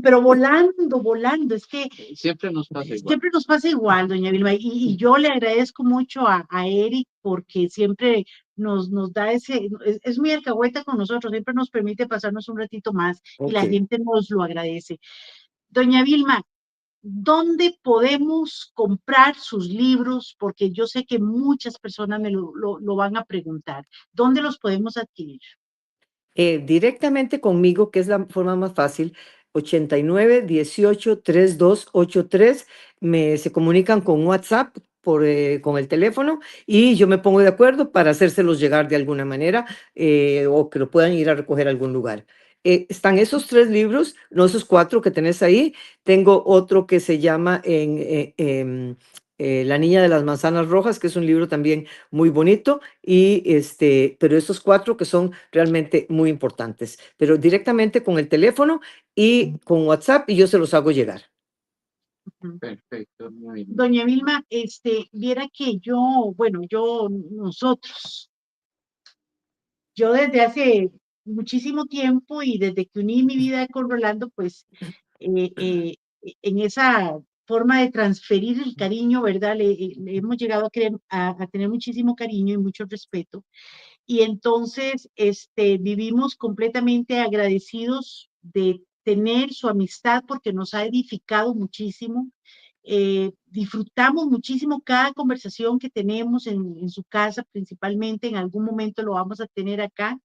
pero volando, volando. Es que siempre nos pasa igual. siempre nos pasa igual, doña Vilma, y yo le agradezco mucho a Eric porque siempre nos da es muy alcahueta con nosotros, siempre nos permite pasarnos un ratito más y la Ok. gente nos lo agradece. Doña Vilma, ¿dónde podemos comprar sus libros? Porque yo sé que muchas personas me lo van a preguntar. ¿Dónde los podemos adquirir? Directamente conmigo, que es la forma más fácil, 89 18 32 83, se comunican con WhatsApp con el teléfono y yo me pongo de acuerdo para hacérselos llegar de alguna manera o que lo puedan ir a recoger a algún lugar. Están esos tres libros, no esos cuatro que tenés ahí. Tengo otro que se llama La Niña de las Manzanas Rojas, que es un libro también muy bonito pero esos cuatro que son realmente muy importantes, pero directamente con el teléfono y con WhatsApp y yo se los hago llegar. Perfecto, muy bien. Doña Vilma, viera que yo desde hace muchísimo tiempo y desde que uní mi vida con Rolando, pues eh, eh, en esa forma de transferir el cariño, ¿verdad? Le hemos llegado a tener muchísimo cariño y mucho respeto. Y entonces, vivimos completamente agradecidos de tener su amistad porque nos ha edificado muchísimo. Disfrutamos muchísimo cada conversación que tenemos en su casa, principalmente en algún momento lo vamos a tener acá.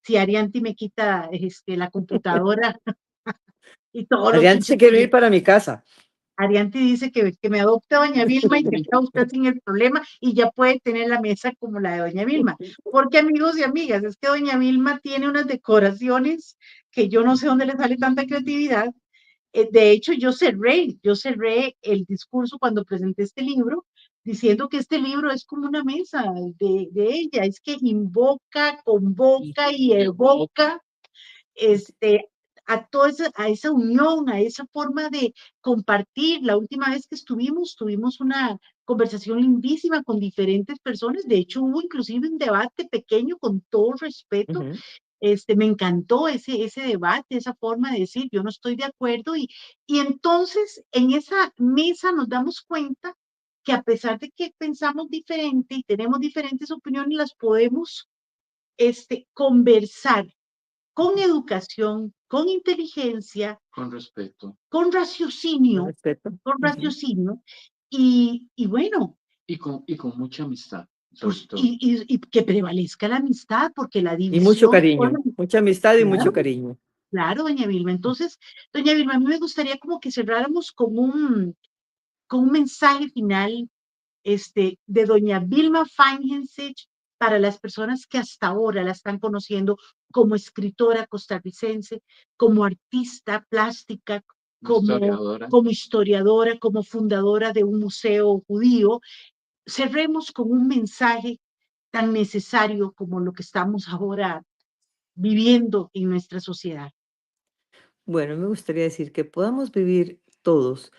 Si Arianti me quita la computadora y todos los Adrián se chiquitos. quiere ir para mi casa. Arianti dice que me adopte a doña Vilma y se queda usted sin el problema y ya puede tener la mesa como la de doña Vilma. Porque amigos y amigas, es que doña Vilma tiene unas decoraciones que yo no sé dónde le sale tanta creatividad, De hecho, yo cerré el discurso cuando presenté este libro diciendo que este libro es como una mesa de ella, es que invoca, convoca y evoca este, a esa unión, a esa forma de compartir. La última vez que tuvimos una conversación lindísima con diferentes personas. De hecho, hubo inclusive un debate pequeño con todo respeto. Ujú. Me encantó ese debate, esa forma de decir, yo no estoy de acuerdo. Y entonces en esa mesa nos damos cuenta que a pesar de que pensamos diferente y tenemos diferentes opiniones, las podemos conversar con educación, con inteligencia, Con respeto. con Con raciocinio, respeto. con Ujú. raciocinio, y bueno, Y con mucha amistad, sobre pues, todo. y que prevalezca la amistad, porque la Y mucho división, cariño, mucha amistad y mucho claro, cariño. claro, doña Vilma. Entonces, doña Vilma, a mí me gustaría como que cerráramos con un mensaje final de doña Vilma Feigenseich para las personas que hasta ahora la están conociendo como escritora costarricense, como artista plástica, como, Historiadora. como historiadora, como fundadora de un museo judío. Cerremos con un mensaje tan necesario como lo que estamos ahora viviendo en nuestra sociedad. Bueno, me gustaría decir que podamos vivir todos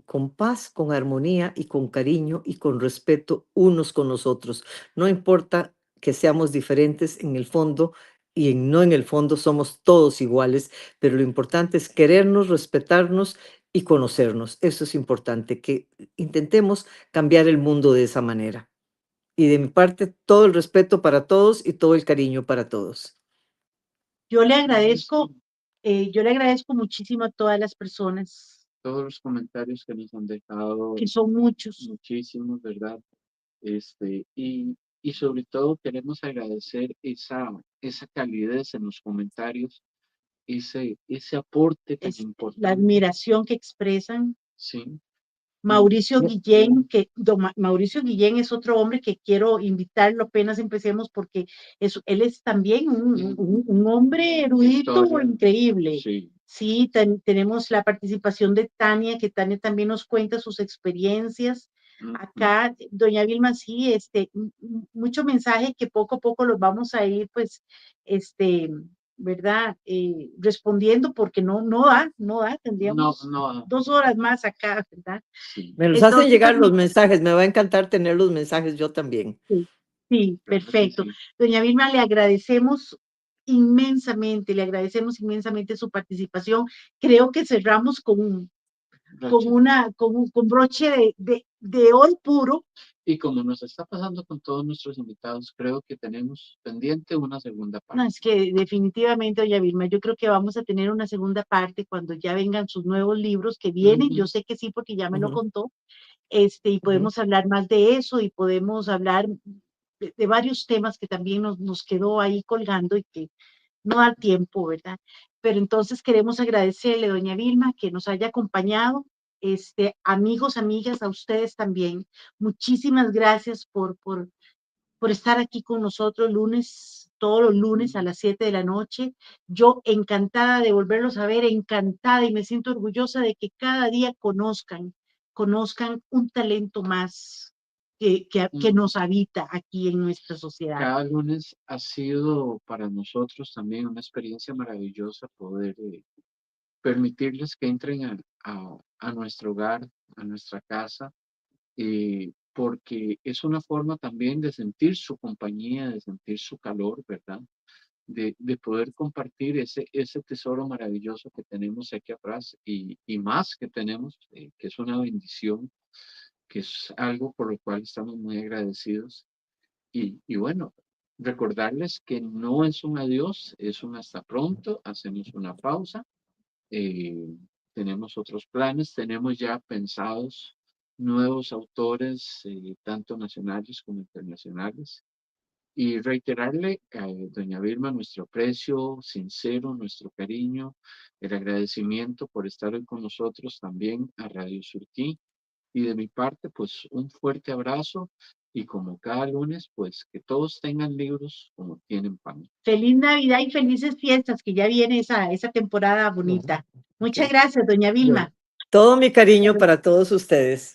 con paz, con armonía y con cariño y con respeto unos con los otros. No importa que seamos diferentes en el fondo y no en el fondo somos todos iguales, pero lo importante es querernos, respetarnos y conocernos. Eso es importante, que intentemos cambiar el mundo de esa manera. Y de mi parte, todo el respeto para todos y todo el cariño para todos. Yo le agradezco, yo le agradezco muchísimo a todas las personas, Todos los comentarios que nos han dejado, que son muchos. muchísimos, ¿verdad? Y sobre todo queremos agradecer esa calidez en los comentarios, ese aporte tan La importante, admiración que expresan. ¿sí? Y Mauricio Guillén, Mauricio Guillén es otro hombre que quiero invitarlo apenas empecemos porque él es también un hombre erudito historia, increíble. sí. Sí, tenemos la participación de Tania, que Tania también nos cuenta sus experiencias. Ujú. Acá, doña Vilma, sí, mucho mensaje que poco a poco los vamos a ir, pues, ¿verdad? Respondiendo porque no da, No, tendríamos no, 2 horas más acá, ¿verdad? sí, Me los hacen Entonces, llegar los mensajes, me va a encantar tener los mensajes yo también. sí, sí, claro que perfecto. sí. Doña Vilma, le agradecemos inmensamente su participación. Creo que cerramos con Roche. con broche de oro puro. Y como nos está pasando con todos nuestros invitados, creo que tenemos pendiente una segunda No, parte. es que definitivamente, doña Vilma, yo creo que vamos a tener una segunda parte cuando ya vengan sus nuevos libros que vienen. Yo Ujú, sé que sí, porque ya me lo Ujú, contó. Y ujú. podemos hablar más de eso y podemos hablar de varios temas que también nos quedó ahí colgando y que no da tiempo, ¿verdad? Pero entonces queremos agradecerle, doña Vilma, que nos haya acompañado. Amigos, amigas, a ustedes también. Muchísimas gracias por estar aquí con nosotros todos los lunes a las 7 de la noche. Yo encantada de volverlos a ver, encantada y me siento orgullosa de que cada día conozcan un talento más que ujú. nos habita aquí en nuestra sociedad. Cada lunes ha sido para nosotros también una experiencia maravillosa poder permitirles que entren a nuestro hogar, a nuestra casa, porque es una forma también de sentir su compañía, de sentir su calor, ¿verdad? De poder compartir ese tesoro maravilloso que tenemos aquí atrás y más que tenemos, que es una bendición, que es algo por lo cual estamos muy agradecidos. Y bueno, recordarles que no es un adiós, es un hasta pronto, hacemos una pausa, eh, tenemos otros planes, tenemos ya pensados nuevos autores, tanto nacionales como internacionales. Y reiterarle a doña Vilma nuestro aprecio sincero, nuestro cariño, el agradecimiento por estar hoy con nosotros también a Radio Surtí. Y de mi parte, pues un fuerte abrazo y como cada lunes, pues que todos tengan libros como tienen pan. Feliz Navidad y felices fiestas, que ya viene esa temporada bonita. Muchas gracias, doña Vilma. Todo mi cariño para todos ustedes.